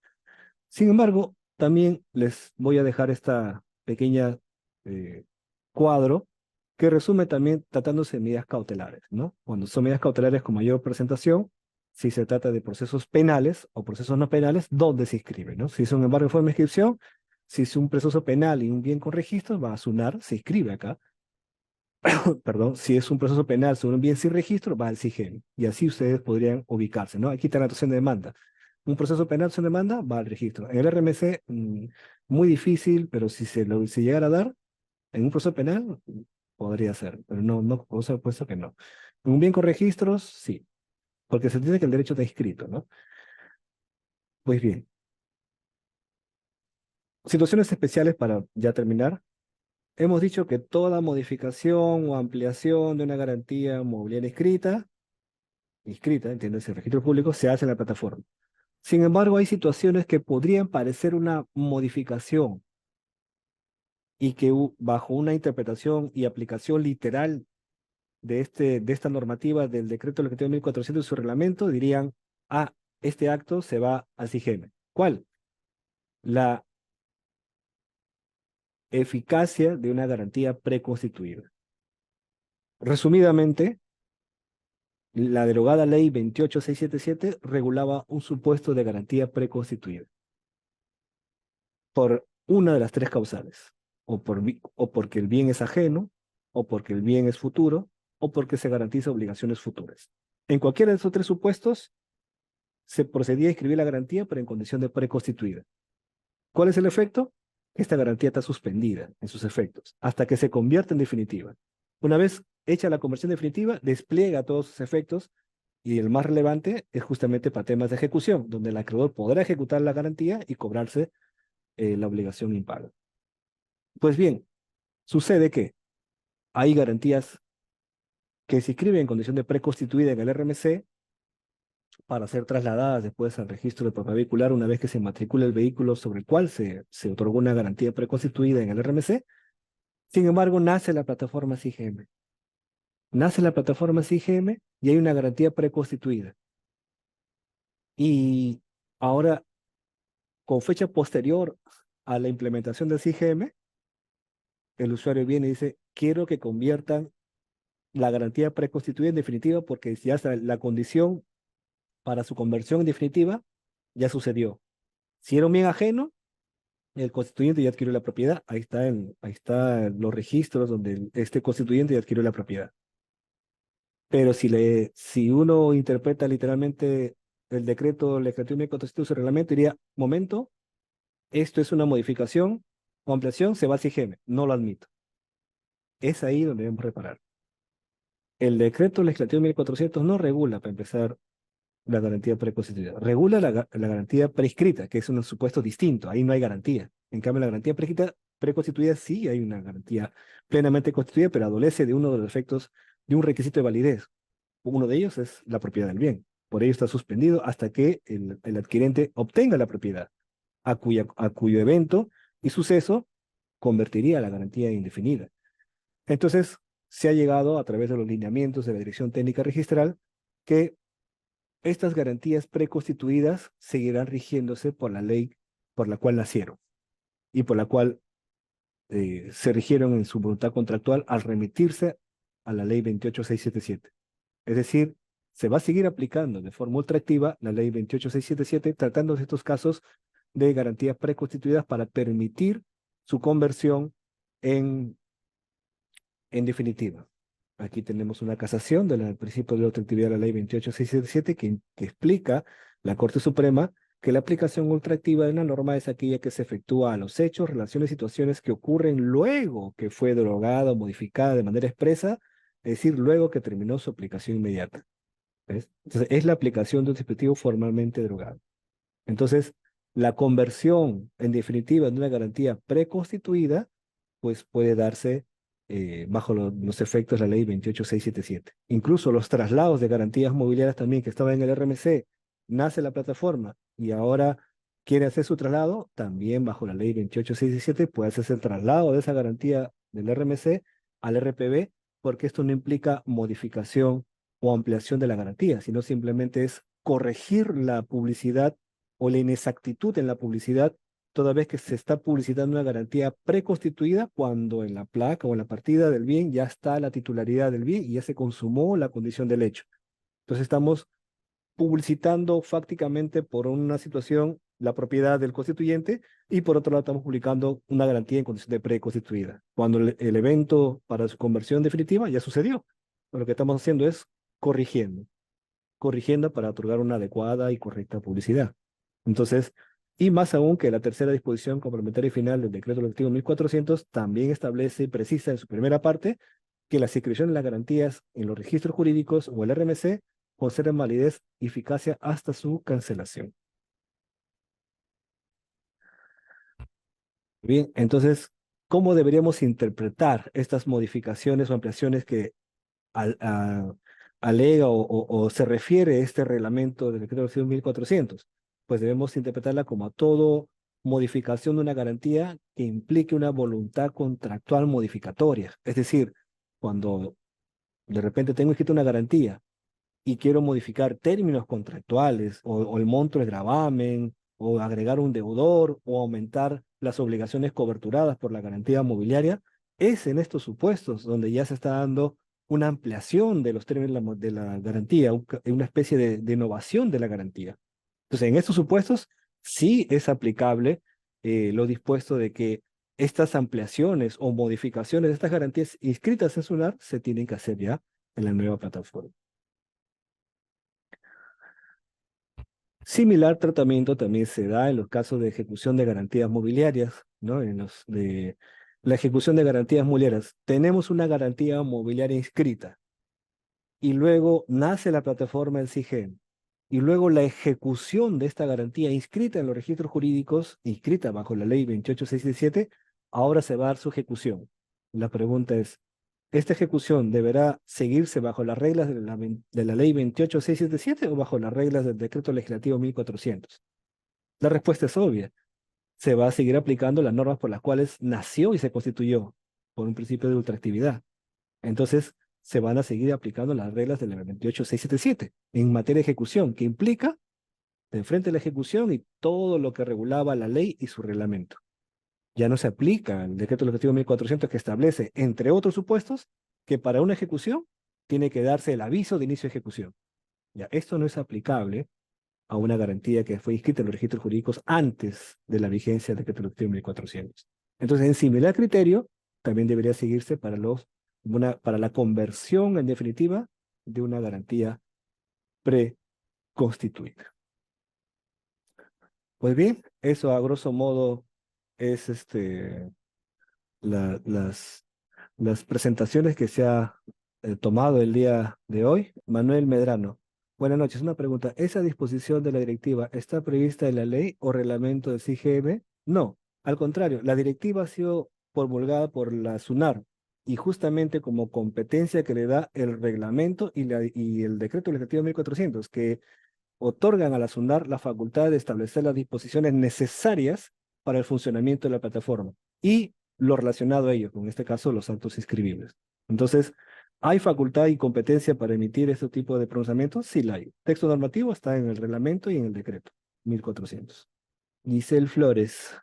Sin embargo, también les voy a dejar esta pequeña eh, cuadro que resume también tratándose de medidas cautelares, ¿no? Cuando son medidas cautelares con mayor presentación, si se trata de procesos penales o procesos no penales, ¿dónde se inscribe, no? Si es un embargo en forma de inscripción, si es un proceso penal y un bien con registro, va a SUNAR, se inscribe acá. Perdón, si es un proceso penal sobre un bien sin registro, va al SIGEM. Y así ustedes podrían ubicarse, ¿no? Aquí está la notación de demanda. Un proceso penal sin demanda va al registro. En el RMC, muy difícil, pero si llegara a dar, en un proceso penal, podría ser, pero no, por supuesto que no. En un bien con registros, sí, porque se entiende que el derecho está inscrito, ¿no? Pues bien, situaciones especiales para ya terminar. Hemos dicho que toda modificación o ampliación de una garantía mobiliaria inscrita, entiendes, el registro público, se hace en la plataforma. Sin embargo, hay situaciones que podrían parecer una modificación y que bajo una interpretación y aplicación literal de esta normativa del decreto legislativo 1400 y su reglamento, dirían, ah, este acto se va al SIGEM. ¿Cuál? La eficacia de una garantía preconstituida. Resumidamente, la derogada ley 28677 regulaba un supuesto de garantía preconstituida por una de las 3 causales, o porque el bien es ajeno, o porque el bien es futuro, o porque se garantiza obligaciones futuras. En cualquiera de esos 3 supuestos, se procedía a inscribir la garantía, pero en condición de preconstituida. ¿Cuál es el efecto? Esta garantía está suspendida en sus efectos, hasta que se convierta en definitiva. Una vez hecha la conversión definitiva, despliega todos sus efectos. Y el más relevante es justamente para temas de ejecución, donde el acreedor podrá ejecutar la garantía y cobrarse la obligación impaga. Pues bien, sucede que hay garantías que se inscriben en condición de preconstituida en el RMC para ser trasladadas después al registro de propiedad vehicular una vez que se matricula el vehículo sobre el cual se otorgó una garantía preconstituida en el RMC. Sin embargo, nace la plataforma SIGM. Nace la plataforma SIGM y hay una garantía preconstituida. Y ahora, con fecha posterior a la implementación del SIGM, el usuario viene y dice, quiero que conviertan la garantía preconstituida en definitiva porque ya está la condición para su conversión en definitiva ya sucedió. Si era un bien ajeno, el constituyente ya adquirió la propiedad. Ahí está los registros donde este constituyente ya adquirió la propiedad. Pero si uno interpreta literalmente el decreto legislativo 1400 del reglamento, diría, momento, esto es una modificación o ampliación, se va al SIGM, no lo admito. Es ahí donde debemos reparar. El decreto legislativo 1400 no regula, para empezar, la garantía preconstituida. Regula la garantía prescrita, que es un supuesto distinto. Ahí no hay garantía. En cambio, la garantía preconstituida sí hay una garantía plenamente constituida, pero adolece de uno de los efectos de un requisito de validez. Uno de ellos es la propiedad del bien. Por ello está suspendido hasta que el adquirente obtenga la propiedad, a cuyo evento y suceso convertiría la garantía indefinida. Entonces, se ha llegado a través de los lineamientos de la Dirección Técnica Registral que estas garantías preconstituidas seguirán rigiéndose por la ley por la cual nacieron y por la cual se rigieron en su voluntad contractual al remitirse a la ley 28677. Es decir, se va a seguir aplicando de forma ultraactiva la ley 28677, tratando de estos casos de garantías preconstituidas para permitir su conversión en, en definitiva. Aquí tenemos una casación del principio de la ultraactividad de la ley 28677 que explica la Corte Suprema que la aplicación ultraactiva de una norma es aquella que se efectúa a los hechos, relaciones, situaciones que ocurren luego que fue derogada o modificada de manera expresa, es decir, luego que terminó su aplicación inmediata. ¿Ves? Entonces, es la aplicación de un dispositivo formalmente derogado. Entonces, la conversión, en definitiva, de una garantía preconstituida, pues puede darse bajo los efectos de la ley 28677. Incluso los traslados de garantías mobiliarias también que estaban en el RMC, nace la plataforma y ahora quiere hacer su traslado, también bajo la ley 28677 puede hacerse el traslado de esa garantía del RMC al RPB, porque esto no implica modificación o ampliación de la garantía, sino simplemente es corregir la publicidad o la inexactitud en la publicidad toda vez que se está publicitando una garantía preconstituida cuando en la placa o en la partida del bien ya está la titularidad del bien y ya se consumó la condición del hecho. Entonces estamos publicitando fácticamente por una situación la propiedad del constituyente y por otro lado estamos publicando una garantía en condición de preconstituida, cuando el evento para su conversión definitiva ya sucedió. Lo que estamos haciendo es corrigiendo para otorgar una adecuada y correcta publicidad. Entonces, y más aún que la tercera disposición complementaria y final del decreto legislativo 1400 también establece y precisa en su primera parte que las inscripciones de las garantías en los registros jurídicos o el RMC conservan validez y eficacia hasta su cancelación. Bien, entonces, ¿cómo deberíamos interpretar estas modificaciones o ampliaciones que al- a- alega o se refiere este reglamento del decreto legislativo 1400? Pues debemos interpretarla como todo modificación de una garantía que implique una voluntad contractual modificatoria. Es decir, cuando de repente tengo escrito una garantía y quiero modificar términos contractuales o el monto del gravamen o agregar un deudor o aumentar las obligaciones coberturadas por la garantía mobiliaria, es en estos supuestos donde ya se está dando una ampliación de los términos de la garantía, una especie de innovación de la garantía. Entonces, en estos supuestos sí es aplicable lo dispuesto de que estas ampliaciones o modificaciones de estas garantías inscritas en SUNAR se tienen que hacer ya en la nueva plataforma. Similar tratamiento también se da en los casos de ejecución de garantías mobiliarias, ¿no? En los de la ejecución de garantías mobiliarias. Tenemos una garantía mobiliaria inscrita y luego nace la plataforma del SIGEN y luego la ejecución de esta garantía inscrita en los registros jurídicos, inscrita bajo la ley 28667, ahora se va a dar su ejecución. La pregunta es, ¿Esta ejecución deberá seguirse bajo las reglas de la ley 28677 o bajo las reglas del decreto legislativo 1400? La respuesta es obvia. Se va a seguir aplicando las normas por las cuales nació y se constituyó, por un principio de ultraactividad. Entonces, se van a seguir aplicando las reglas de la 28677 en materia de ejecución, que implica de enfrente la ejecución y todo lo que regulaba la ley y su reglamento. Ya no se aplica el decreto legislativo 1400 que establece, entre otros supuestos, que para una ejecución tiene que darse el aviso de inicio de ejecución. Ya, esto no es aplicable a una garantía que fue inscrita en los registros jurídicos antes de la vigencia del decreto legislativo 1400. Entonces, en similar criterio, también debería seguirse para la conversión, en definitiva, de una garantía preconstituida. Pues bien, eso a grosso modo es la- las, las presentaciones que se ha tomado el día de hoy. Manuel Medrano. Buenas noches. Una pregunta. ¿Esa disposición de la directiva está prevista en la ley o reglamento del CIGM? No, al contrario, la directiva ha sido promulgada por la SUNAR y justamente como competencia que le da el reglamento y el decreto legislativo 1400, que otorgan a la SUNAR la facultad de establecer las disposiciones necesarias para el funcionamiento de la plataforma y lo relacionado a ello, en este caso los actos inscribibles. Entonces, ¿hay facultad y competencia para emitir este tipo de pronunciamientos? Sí la hay. Texto normativo está en el reglamento y en el decreto 1400. Giselle Flores,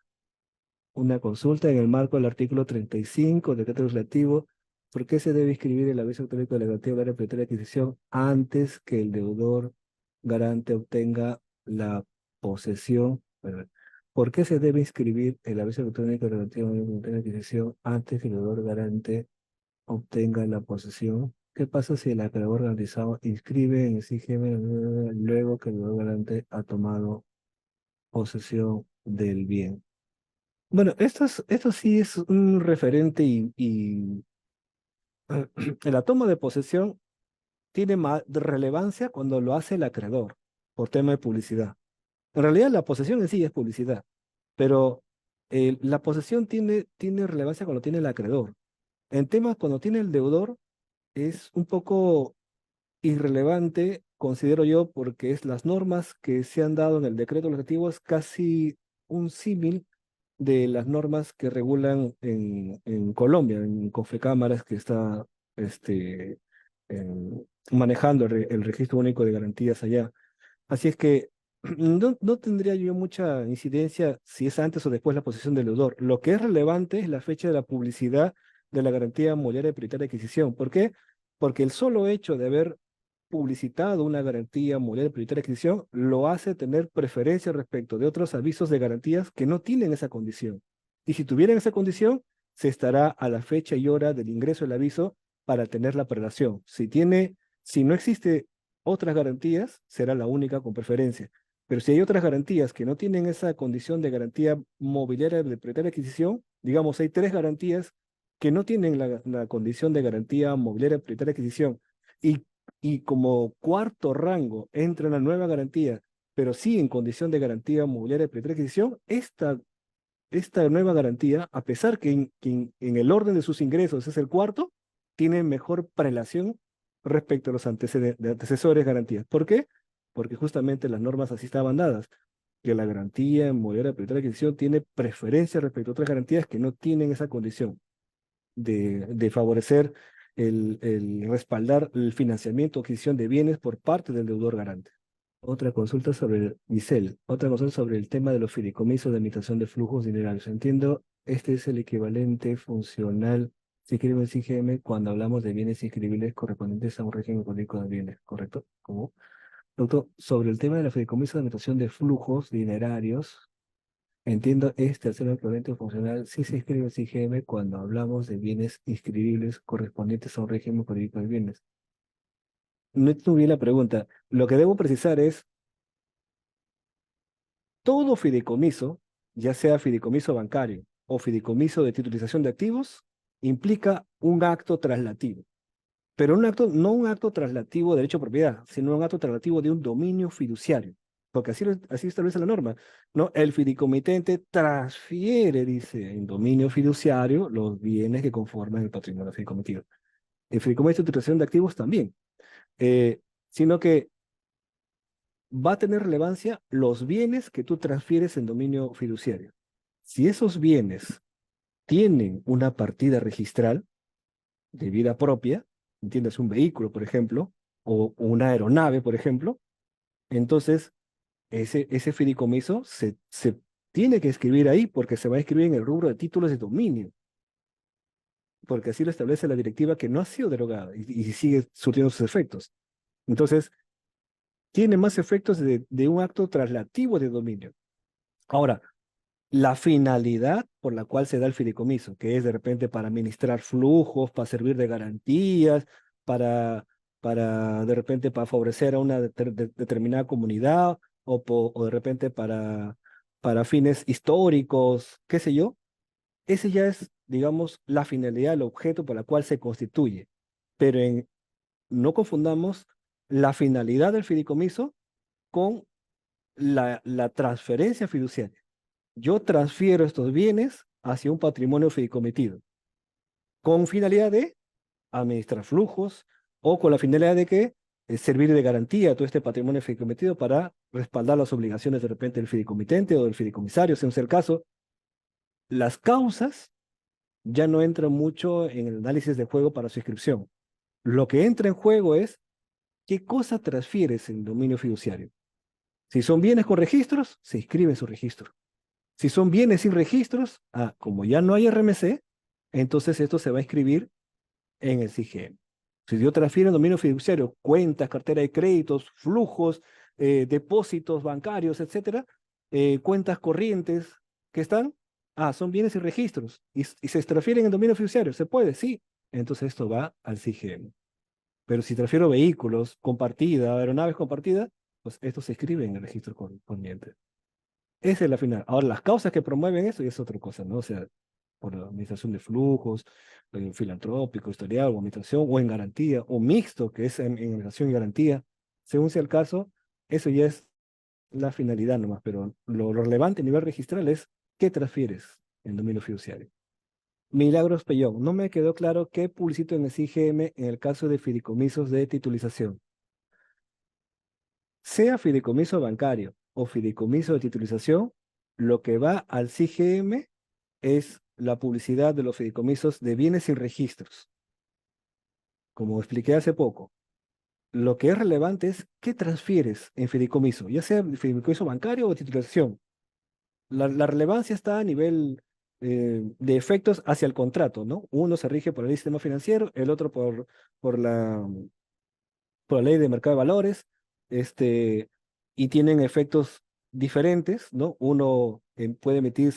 una consulta en el marco del artículo 35 del decreto legislativo. ¿Por qué se debe inscribir el aviso electrónico de la garantía de la de adquisición antes que el deudor garante obtenga la posesión? Perdón. ¿Por qué se debe inscribir el aviso electrónico de la garantía de adquisición antes que el deudor garante obtenga la posesión? ¿Qué pasa si el acreedor garantizado inscribe en el CIGM luego que el deudor garante ha tomado posesión del bien? Bueno, esto sí es un referente y la toma de posesión tiene más relevancia cuando lo hace el acreedor por tema de publicidad. En realidad la posesión en sí es publicidad, pero la posesión tiene relevancia cuando tiene el acreedor. En temas cuando tiene el deudor es un poco irrelevante, considero yo, porque es las normas que se han dado en el decreto legislativo es casi un símil de las normas que regulan en Colombia, en Confecámaras, que está manejando el registro único de garantías allá. Así es que no tendría yo mucha incidencia si es antes o después la posición del deudor. Lo que es relevante es la fecha de la publicidad de la garantía mobiliaria prioritaria de adquisición. ¿Por qué? Porque el solo hecho de haber publicitado una garantía mobiliaria prioritaria de adquisición lo hace tener preferencia respecto de otros avisos de garantías que no tienen esa condición. Y si tuvieran esa condición, se estará a la fecha y hora del ingreso del aviso para tener la prelación. Si no existe otras garantías, será la única con preferencia. Pero si hay otras garantías que no tienen esa condición de garantía mobiliaria de prioritaria de adquisición, digamos, hay tres garantías que no tienen la condición de garantía mobiliaria prioritaria de adquisición y y como cuarto rango entra la nueva garantía, pero sí en condición de garantía mobiliaria de prioritaria adquisición, esta nueva garantía, a pesar que en el orden de sus ingresos es el cuarto, tiene mejor prelación respecto a los antecesores garantías. ¿Por qué? Porque justamente las normas así estaban dadas, que la garantía mobiliaria de prioritaria adquisición tiene preferencia respecto a otras garantías que no tienen esa condición de favorecer el respaldar el financiamiento o adquisición de bienes por parte del deudor garante. Otra consulta sobre Giselle, otra consulta sobre el tema de los fideicomisos de administración de flujos dinerarios. Entiendo, este es el equivalente funcional, si quiere decir CIGM, cuando hablamos de bienes inscribibles correspondientes a un régimen jurídico de bienes, ¿correcto? ¿Cómo? Doctor, sobre el tema de los fideicomisos de administración de flujos dinerarios, entiendo, es tercero equivalente funcional si se inscribe el CIGM cuando hablamos de bienes inscribibles correspondientes a un régimen jurídico de bienes. No entiendo bien la pregunta. Lo que debo precisar es, todo fideicomiso, ya sea fideicomiso bancario o fideicomiso de titulización de activos, implica un acto traslativo. Pero no un acto traslativo de derecho de propiedad, sino un acto traslativo de un dominio fiduciario. Porque así establece la norma, ¿no? El fideicomitente transfiere, dice, en dominio fiduciario los bienes que conforman el patrimonio fideicomitido. El fideicomiso de titulación de activos también. Eh, Sino que va a tener relevancia los bienes que tú transfieres en dominio fiduciario. Si esos bienes tienen una partida registral de vida propia, entiendes, un vehículo, por ejemplo, o una aeronave, por ejemplo, entonces ese fideicomiso se tiene que escribir ahí porque se va a escribir en el rubro de títulos de dominio, porque así lo establece la directiva que no ha sido derogada y sigue surtiendo sus efectos. Entonces, tiene más efectos de un acto traslativo de dominio. Ahora, la finalidad por la cual se da el fideicomiso, que es de repente para administrar flujos, para servir de garantías, para, para de repente para favorecer a una determinada comunidad o de repente para fines históricos, qué sé yo, ese ya es, digamos, la finalidad, el objeto por la cual se constituye. Pero no confundamos la finalidad del fideicomiso con la transferencia fiduciaria. Yo transfiero estos bienes hacia un patrimonio fideicometido con finalidad de administrar flujos o con la finalidad de que servir de garantía a todo este patrimonio fideicometido para respaldar las obligaciones de repente del fideicomitente o del fideicomisario, según sea el caso. Las causas ya no entran mucho en el análisis de juego para su inscripción. Lo que entra en juego es qué cosa transfieres en dominio fiduciario. Si son bienes con registros, se inscribe en su registro. Si son bienes sin registros, como ya no hay RMC, entonces esto se va a inscribir en el CIGEM. Si yo transfiero en dominio fiduciario cuentas, cartera de créditos, flujos, depósitos bancarios, etcétera, cuentas corrientes que están, son bienes sin registros y se transfieren en dominio fiduciario, ¿se puede? Sí. Entonces esto va al CIGEM. Pero si transfiero vehículos, compartida, aeronaves compartidas, pues esto se escribe en el registro correspondiente. Esa es la final. Ahora, las causas que promueven eso ya es otra cosa, ¿no? O sea, por la administración de flujos, filantrópico, historial, o administración, o en garantía, o mixto, que es en administración y garantía. Según sea el caso, eso ya es la finalidad nomás, pero lo relevante a nivel registral es qué transfieres en dominio fiduciario. Milagros Pellón, no me quedó claro qué publicito en el CIGM en el caso de fideicomisos de titulización. Sea fideicomiso bancario o fideicomiso de titulización, lo que va al CIGM es la publicidad de los fideicomisos de bienes sin registros. Como expliqué hace poco, lo que es relevante es qué transfieres en fideicomiso, ya sea fideicomiso bancario o de titulización. La relevancia está a nivel de efectos hacia el contrato, ¿no? Uno se rige por el sistema financiero, el otro por la ley de mercado de valores, y tienen efectos diferentes, ¿no? Uno puede emitir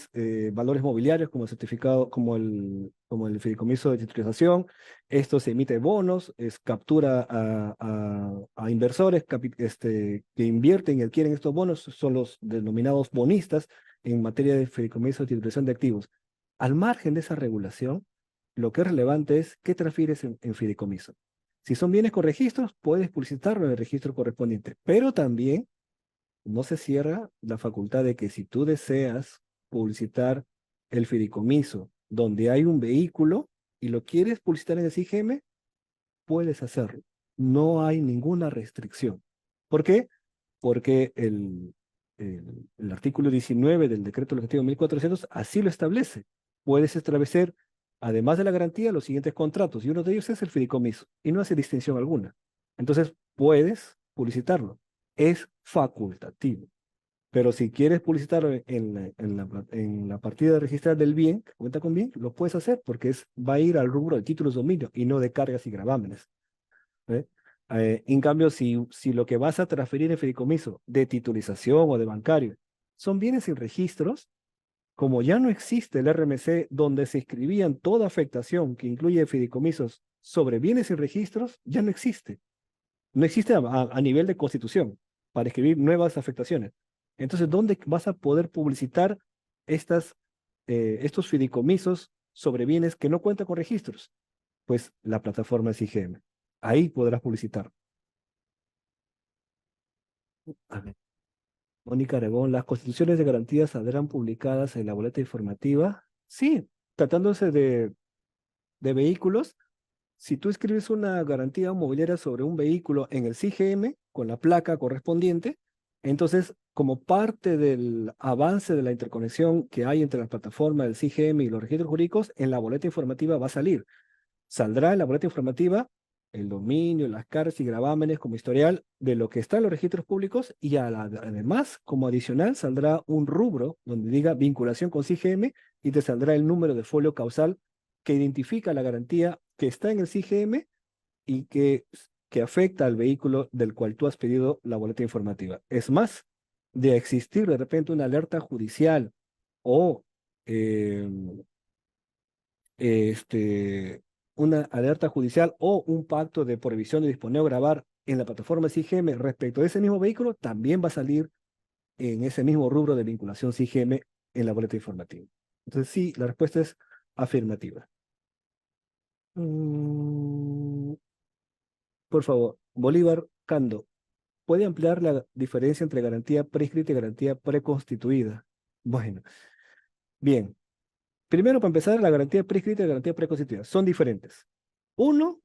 valores mobiliarios como el certificado, como el fideicomiso de titulización. Esto se emite bonos, captura a inversores que invierten y adquieren estos bonos, son los denominados bonistas en materia de fideicomiso de titulización de activos. Al margen de esa regulación, lo que es relevante es qué transfieres en fideicomiso. Si son bienes con registros, puedes publicitarlo en el registro correspondiente, pero también no se cierra la facultad de que si tú deseas publicitar el fideicomiso donde hay un vehículo y lo quieres publicitar en el CIGM, puedes hacerlo. No hay ninguna restricción. ¿Por qué? Porque el artículo 19 del decreto legislativo 1400 así lo establece. Puedes establecer, además de la garantía, los siguientes contratos, y uno de ellos es el fideicomiso, y no hace distinción alguna. Entonces, puedes publicitarlo. Es facultativo. Pero si quieres publicitarlo en la partida registral del bien, que cuenta con bien, lo puedes hacer porque va a ir al rubro de títulos de dominio y no de cargas y gravámenes. ¿Eh? En cambio, si lo que vas a transferir en fideicomiso de titulización o de bancario son bienes sin registros, como ya no existe el RMC donde se escribían toda afectación que incluye fideicomisos sobre bienes sin registros, ya no existe. No existe a nivel de constitución para escribir nuevas afectaciones. Entonces, ¿dónde vas a poder publicitar estos fideicomisos sobre bienes que no cuentan con registros? Pues la plataforma es IGM. Ahí podrás publicitar. A ver, Mónica Aragón, ¿las constituciones de garantías saldrán publicadas en la boleta informativa? Sí, tratándose de vehículos, si tú escribes una garantía mobiliaria sobre un vehículo en el CIGM, con la placa correspondiente, entonces, como parte del avance de la interconexión que hay entre las plataformas del CIGM y los registros jurídicos, en la boleta informativa va a salir. Saldrá en la boleta informativa el dominio, las cargas y gravámenes como historial de lo que está en los registros públicos y además, como adicional, saldrá un rubro donde diga vinculación con CIGM y te saldrá el número de folio causal que identifica la garantía que está en el CIGM y que afecta al vehículo del cual tú has pedido la boleta informativa. Es más, de existir de repente una alerta judicial o eh, este, una alerta judicial o un pacto de prohibición de disponer o grabar en la plataforma CIGM respecto de ese mismo vehículo, también va a salir en ese mismo rubro de vinculación CIGM en la boleta informativa. Entonces, sí, la respuesta es afirmativa. Mm, por favor, Bolívar Cando, ¿puede ampliar la diferencia entre garantía prescrita y garantía preconstituida? Bueno, bien. Primero, para empezar, la garantía prescrita y la garantía preconstituida son diferentes. Uno,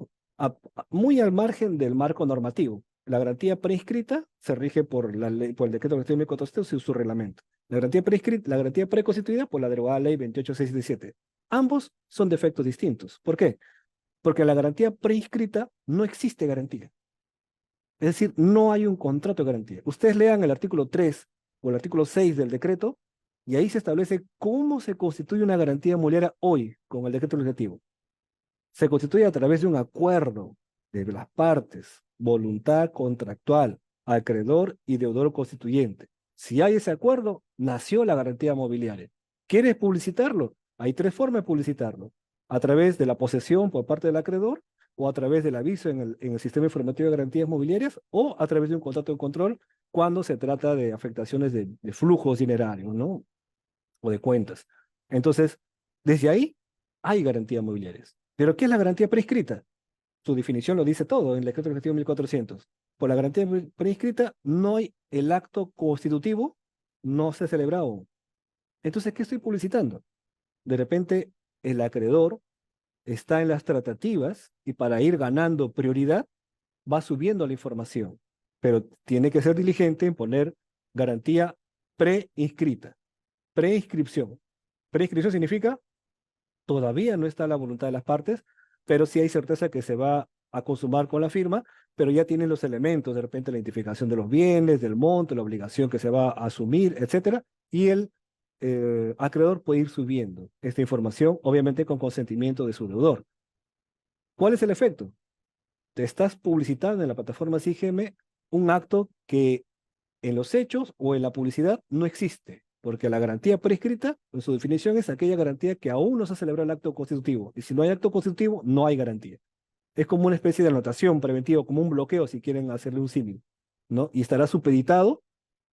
muy al margen del marco normativo. La garantía prescrita se rige por la ley, por el decreto de 1400 y su reglamento. La garantía preconstituida por la derogada ley 28677. Ambos son de efectos distintos. ¿Por qué? Porque en la garantía prescrita no existe garantía. Es decir, no hay un contrato de garantía. Ustedes lean el artículo 3 o el artículo 6 del decreto y ahí se establece cómo se constituye una garantía mobiliaria hoy con el decreto legislativo. Se constituye a través de un acuerdo de las partes, voluntad contractual, acreedor y deudor constituyente. Si hay ese acuerdo, nació la garantía mobiliaria. ¿Quieres publicitarlo? Hay tres formas de publicitarlo. A través de la posesión por parte del acreedor, o a través del aviso en el sistema informativo de garantías mobiliarias, o a través de un contrato de control cuando se trata de afectaciones de flujos dinerarios, ¿no? O de cuentas. Entonces, desde ahí hay garantías mobiliarias. ¿Pero qué es la garantía prescrita? Su definición lo dice todo en el decreto legislativo 1400. Por la garantía prescrita no hay el acto constitutivo, no se ha celebrado. Entonces, ¿qué estoy publicitando? De repente, el acreedor está en las tratativas y para ir ganando prioridad va subiendo la información, pero tiene que ser diligente en poner garantía preinscrita, preinscripción. Preinscripción significa todavía no está la voluntad de las partes, pero sí hay certeza que se va a consumar con la firma, pero ya tienen los elementos, de repente la identificación de los bienes, del monto, la obligación que se va a asumir, etcétera, y el acreedor puede ir subiendo esta información, obviamente con consentimiento de su deudor. ¿Cuál es el efecto? Te estás publicitando en la plataforma CIGM un acto que en los hechos o en la publicidad no existe, porque la garantía prescrita, en su definición, es aquella garantía que aún no se ha celebrado el acto constitutivo. Y si no hay acto constitutivo, no hay garantía. Es como una especie de anotación preventiva, como un bloqueo, si quieren hacerle un símil, ¿no? Y estará supeditado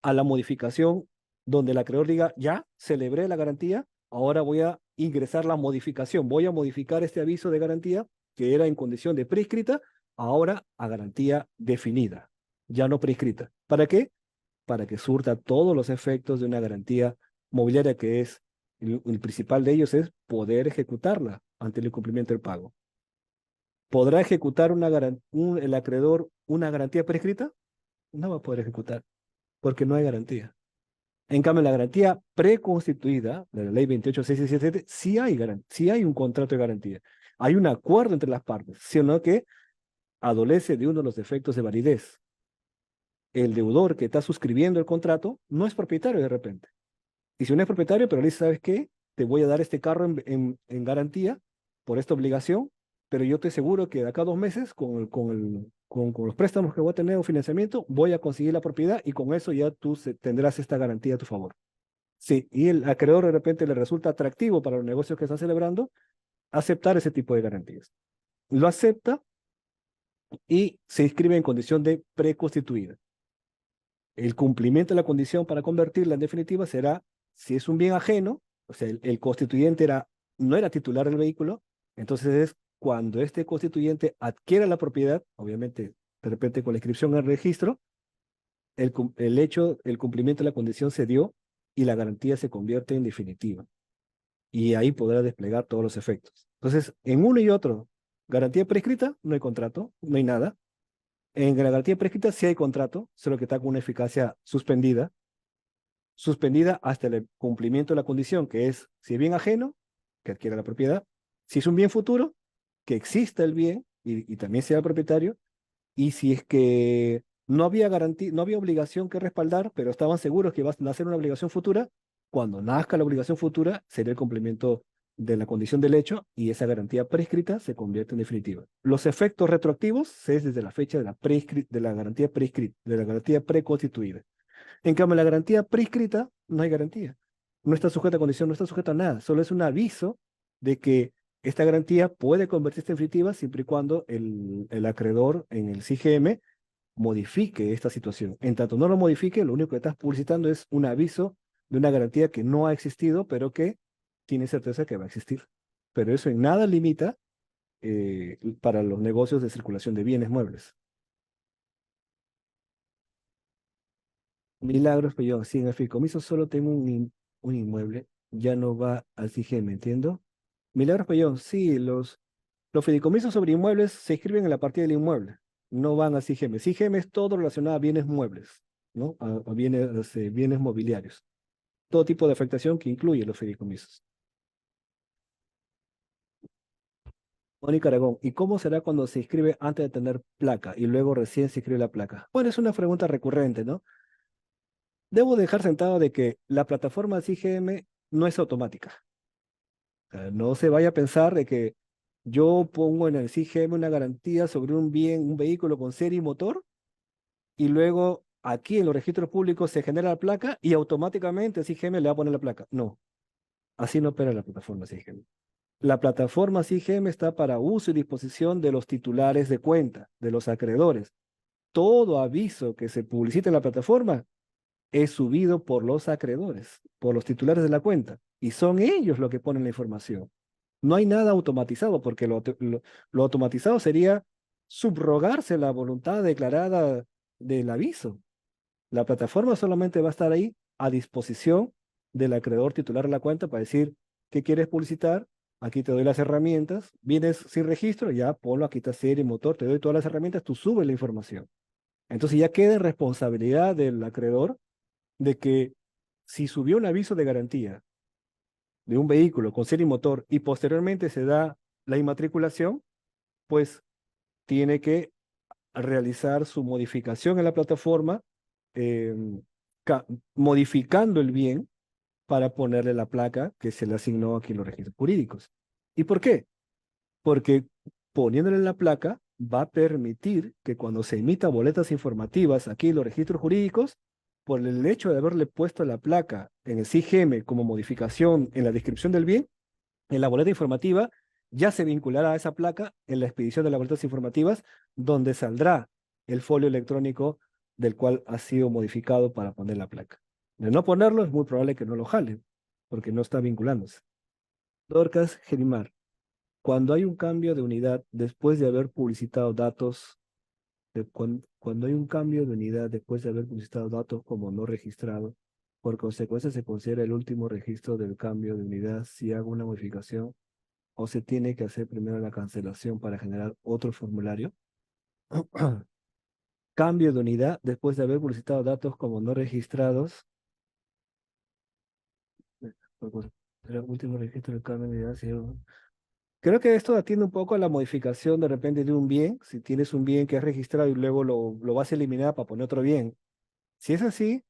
a la modificación donde el acreedor diga, ya, celebré la garantía, ahora voy a ingresar la modificación, voy a modificar este aviso de garantía que era en condición de prescrita, ahora a garantía definida, ya no prescrita. ¿Para qué? Para que surta todos los efectos de una garantía mobiliaria que es, el principal de ellos es poder ejecutarla ante el incumplimiento del pago. ¿Podrá ejecutar el acreedor una garantía prescrita? No va a poder ejecutar, porque no hay garantía. En cambio, la garantía preconstituida, de la ley 28677, sí hay un contrato de garantía. Hay un acuerdo entre las partes, sino que adolece de uno de los defectos de validez. El deudor que está suscribiendo el contrato no es propietario de repente. Y si no es propietario, pero le dice, ¿sabes qué? Te voy a dar este carro en garantía por esta obligación, pero yo te aseguro que de acá a 2 meses, con los préstamos que voy a tener o financiamiento, voy a conseguir la propiedad y con eso ya tú tendrás esta garantía a tu favor. Sí, y el acreedor de repente le resulta atractivo para los negocios que está celebrando aceptar ese tipo de garantías. Lo acepta y se inscribe en condición de preconstituida. El cumplimiento de la condición para convertirla en definitiva será, si es un bien ajeno, o sea, el constituyente no era titular del vehículo, entonces es cuando este constituyente adquiera la propiedad, obviamente de repente con la inscripción al registro, el cumplimiento de la condición se dio y la garantía se convierte en definitiva. Y ahí podrá desplegar todos los efectos. Entonces, en uno y otro, Garantía prescrita, no hay contrato, no hay nada. En la garantía prescrita sí hay contrato, solo que está con una eficacia suspendida hasta el cumplimiento de la condición, que es, si es bien ajeno, que adquiera la propiedad, si es un bien futuro, que exista el bien y también sea el propietario, y si es que no había garantía, no había obligación que respaldar, pero estaban seguros que iba a nacer una obligación futura, cuando nazca la obligación futura, sería el cumplimiento de la condición del hecho y esa garantía prescrita se convierte en definitiva. Los efectos retroactivos se es desde la fecha de de la garantía prescrita, de la garantía preconstituida. En cambio, la garantía prescrita no hay garantía. No está sujeta a condición, no está sujeta a nada. Solo es un aviso de que esta garantía puede convertirse en definitiva siempre y cuando el acreedor en el CGM modifique esta situación. En tanto no lo modifique, lo único que estás publicitando es un aviso de una garantía que no ha existido, pero que tiene certeza que va a existir. Pero eso en nada limita para los negocios de circulación de bienes muebles. Milagros, pues yo, si en el fideicomiso solo tengo un inmueble, ya no va al CIGEM, ¿entiendo? Milagros, pues yo, sí, los fideicomisos sobre inmuebles se inscriben en la partida del inmueble, no van al CIGEM. CIGEM es todo relacionado a bienes muebles, ¿no? A bienes, bienes mobiliarios. Todo tipo de afectación que incluye los fideicomisos. Mónica Aragón, ¿y cómo será cuando se inscribe antes de tener placa y luego recién se inscribe la placa? Bueno, es una pregunta recurrente, ¿no? Debo dejar sentado de que la plataforma CIGM no es automática. No se vaya a pensar de que yo pongo en el CIGM una garantía sobre un bien, un vehículo con serie y motor, y luego aquí en los registros públicos se genera la placa y automáticamente el CIGM le va a poner la placa. No, así no opera la plataforma CIGM. La plataforma CIGM está para uso y disposición de los titulares de cuenta, de los acreedores. Todo aviso que se publicita en la plataforma es subido por los acreedores, por los titulares de la cuenta, y son ellos los que ponen la información. No hay nada automatizado, porque lo automatizado sería subrogarse la voluntad declarada del aviso. La plataforma solamente va a estar ahí a disposición del acreedor titular de la cuenta para decir, ¿qué quieres publicitar? Aquí te doy las herramientas. Vienes sin registro, ya ponlo, aquí está serie, motor, te doy todas las herramientas, tú subes la información. Entonces ya queda en responsabilidad del acreedor de que si subió un aviso de garantía de un vehículo con serie y motor y posteriormente se da la inmatriculación, pues tiene que realizar su modificación en la plataforma, eh, modificando el bien para ponerle la placa que se le asignó aquí en los registros jurídicos. ¿Y por qué? Porque poniéndole la placa va a permitir que cuando se emita boletas informativas aquí en los registros jurídicos, por el hecho de haberle puesto la placa en el CIGM como modificación en la descripción del bien, en la boleta informativa ya se vinculará a esa placa en la expedición de las boletas informativas, donde saldrá el folio electrónico del cual ha sido modificado para poner la placa. De no ponerlo, es muy probable que no lo jalen, porque no está vinculándose. Dorcas Gerimar, cuando hay un cambio de unidad después de haber publicitado datos, cuando hay un cambio de unidad después de haber publicitado datos como no registrado, por consecuencia se considera el último registro del cambio de unidad si hago una modificación o se tiene que hacer primero la cancelación para generar otro formulario. Cambio de unidad después de haber publicitado datos como no registrados. El último registro del cambio de unidad. Creo que esto atiende un poco a la modificación de repente de un bien. Si tienes un bien que es registrado y luego lo vas a eliminar para poner otro bien. Si es así,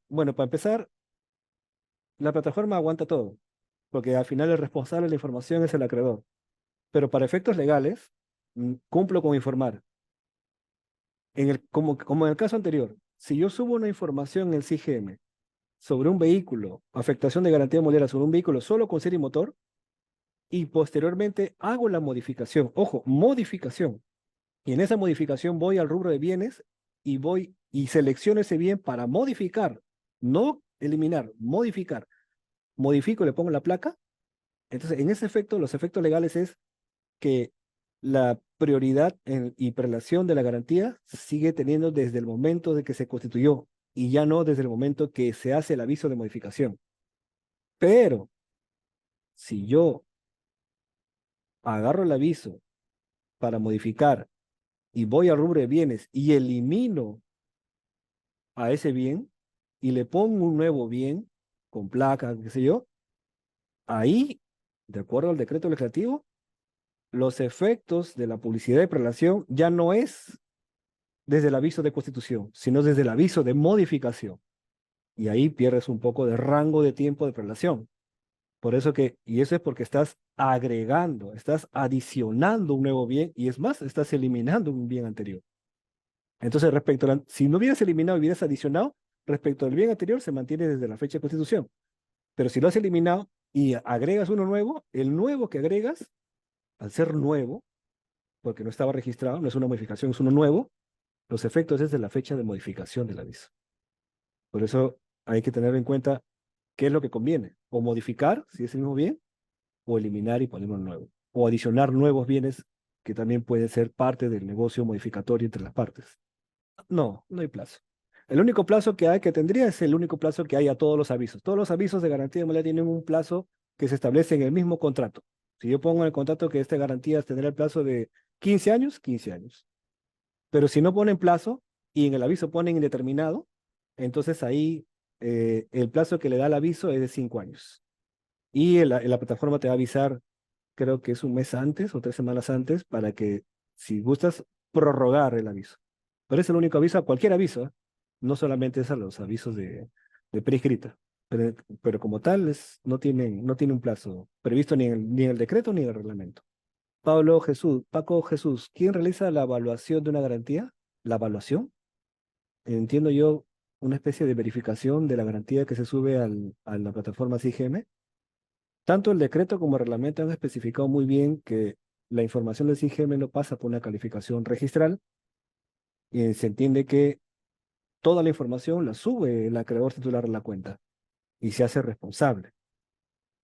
bueno, para empezar, la plataforma aguanta todo, porque al final el responsable de la información es el acreedor. Pero para efectos legales, cumplo con informar. Como en el caso anterior, si yo subo una información en el CGM sobre un vehículo, afectación de garantía mobiliaria sobre un vehículo solo con serie y motor, y posteriormente hago la modificación, ojo, modificación, y en esa modificación voy al rubro de bienes y voy y selecciono ese bien para modificar, no eliminar, modificar. Modifico, le pongo la placa. Entonces, en ese efecto, los efectos legales es que la prioridad y prelación de la garantía se sigue teniendo desde el momento de que se constituyó y ya no desde el momento que se hace el aviso de modificación. Pero si yo agarro el aviso para modificar y voy al rubro de bienes y elimino a ese bien y le pongo un nuevo bien con placa, qué sé yo, ahí, de acuerdo al decreto legislativo, los efectos de la publicidad de prelación ya no es desde el aviso de constitución, sino desde el aviso de modificación. Y ahí pierdes un poco de rango de tiempo de prelación. Por eso que, y eso es porque estás agregando, estás adicionando un nuevo bien y es más, estás eliminando un bien anterior. Entonces, respecto a si no hubieras eliminado y hubieras adicionado, respecto al bien anterior se mantiene desde la fecha de constitución. Pero si lo has eliminado y agregas uno nuevo, el nuevo que agregas, al ser nuevo, porque no estaba registrado, no es una modificación, es uno nuevo, los efectos es de la fecha de modificación del aviso. Por eso hay que tener en cuenta qué es lo que conviene, o modificar, si es el mismo bien, o eliminar y poner uno nuevo, o adicionar nuevos bienes que también pueden ser parte del negocio modificatorio entre las partes. No, no hay plazo. El único plazo que hay que tendría es el único plazo que hay a todos los avisos. Todos los avisos de garantía de movilidad tienen un plazo que se establece en el mismo contrato. Si yo pongo en el contrato que esta garantía tendrá el plazo de 15 años, 15 años. Pero si no ponen plazo y en el aviso ponen indeterminado, entonces ahí el plazo que le da el aviso es de 5 años. Y la plataforma te va a avisar, creo que es un mes antes o 3 semanas antes, para que si gustas prorrogar el aviso. Pero es el único aviso, cualquier aviso, ¿eh? No solamente es a los avisos de prescrita. Pero como tal, no tiene un plazo previsto ni en el decreto ni en el reglamento. Paco Jesús, ¿quién realiza la evaluación de una garantía? ¿La evaluación? Entiendo yo, una especie de verificación de la garantía que se sube a la plataforma CIGM. Tanto el decreto como el reglamento han especificado muy bien que la información del CIGM no pasa por una calificación registral y se entiende que toda la información la sube el acreedor titular de la cuenta y se hace responsable.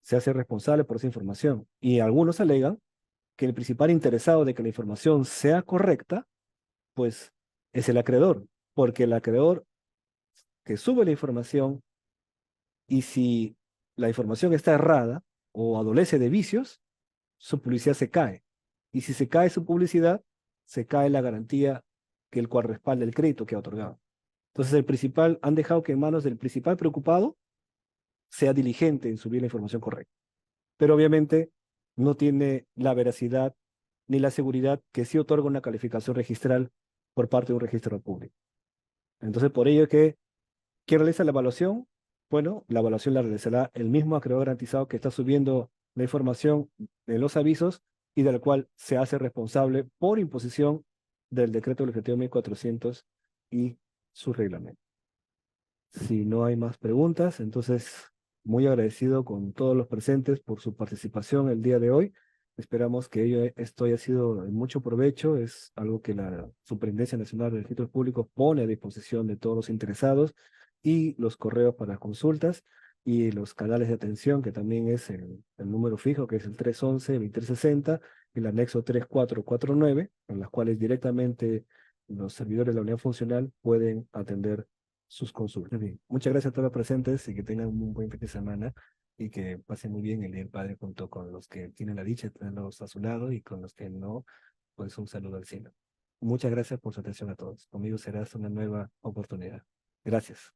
Se hace responsable por esa información. Y algunos alegan que el principal interesado de que la información sea correcta, pues es el acreedor, porque el acreedor que sube la información y si la información está errada o adolece de vicios, su publicidad se cae. Y si se cae su publicidad, se cae la garantía que el cual respalda el crédito que ha otorgado. Entonces, han dejado que en manos del principal preocupado sea diligente en subir la información correcta. Pero obviamente no tiene la veracidad ni la seguridad que sí otorga una calificación registral por parte de un registro público. Entonces, por ello es que, ¿quién realiza la evaluación? Bueno, la evaluación la realizará el mismo acreedor garantizado que está subiendo la información de los avisos y del cual se hace responsable por imposición del decreto legislativo 1400 y su reglamento. Si no hay más preguntas, entonces muy agradecido con todos los presentes por su participación el día de hoy. Esperamos que esto haya sido de mucho provecho. Es algo que la Superintendencia Nacional de Registros Públicos pone a disposición de todos los interesados y los correos para consultas y los canales de atención, que también es el número fijo, que es el 311-2360 y el anexo 3449, en las cuales directamente los servidores de la unidad funcional pueden atender sus consultas. Bien, muchas gracias a todos los presentes y que tengan un buen fin de semana y que pasen muy bien el Día del Padre junto con los que tienen la dicha de tenerlos a su lado y con los que no, pues un saludo al cielo. Muchas gracias por su atención a todos. Conmigo será hasta una nueva oportunidad. Gracias.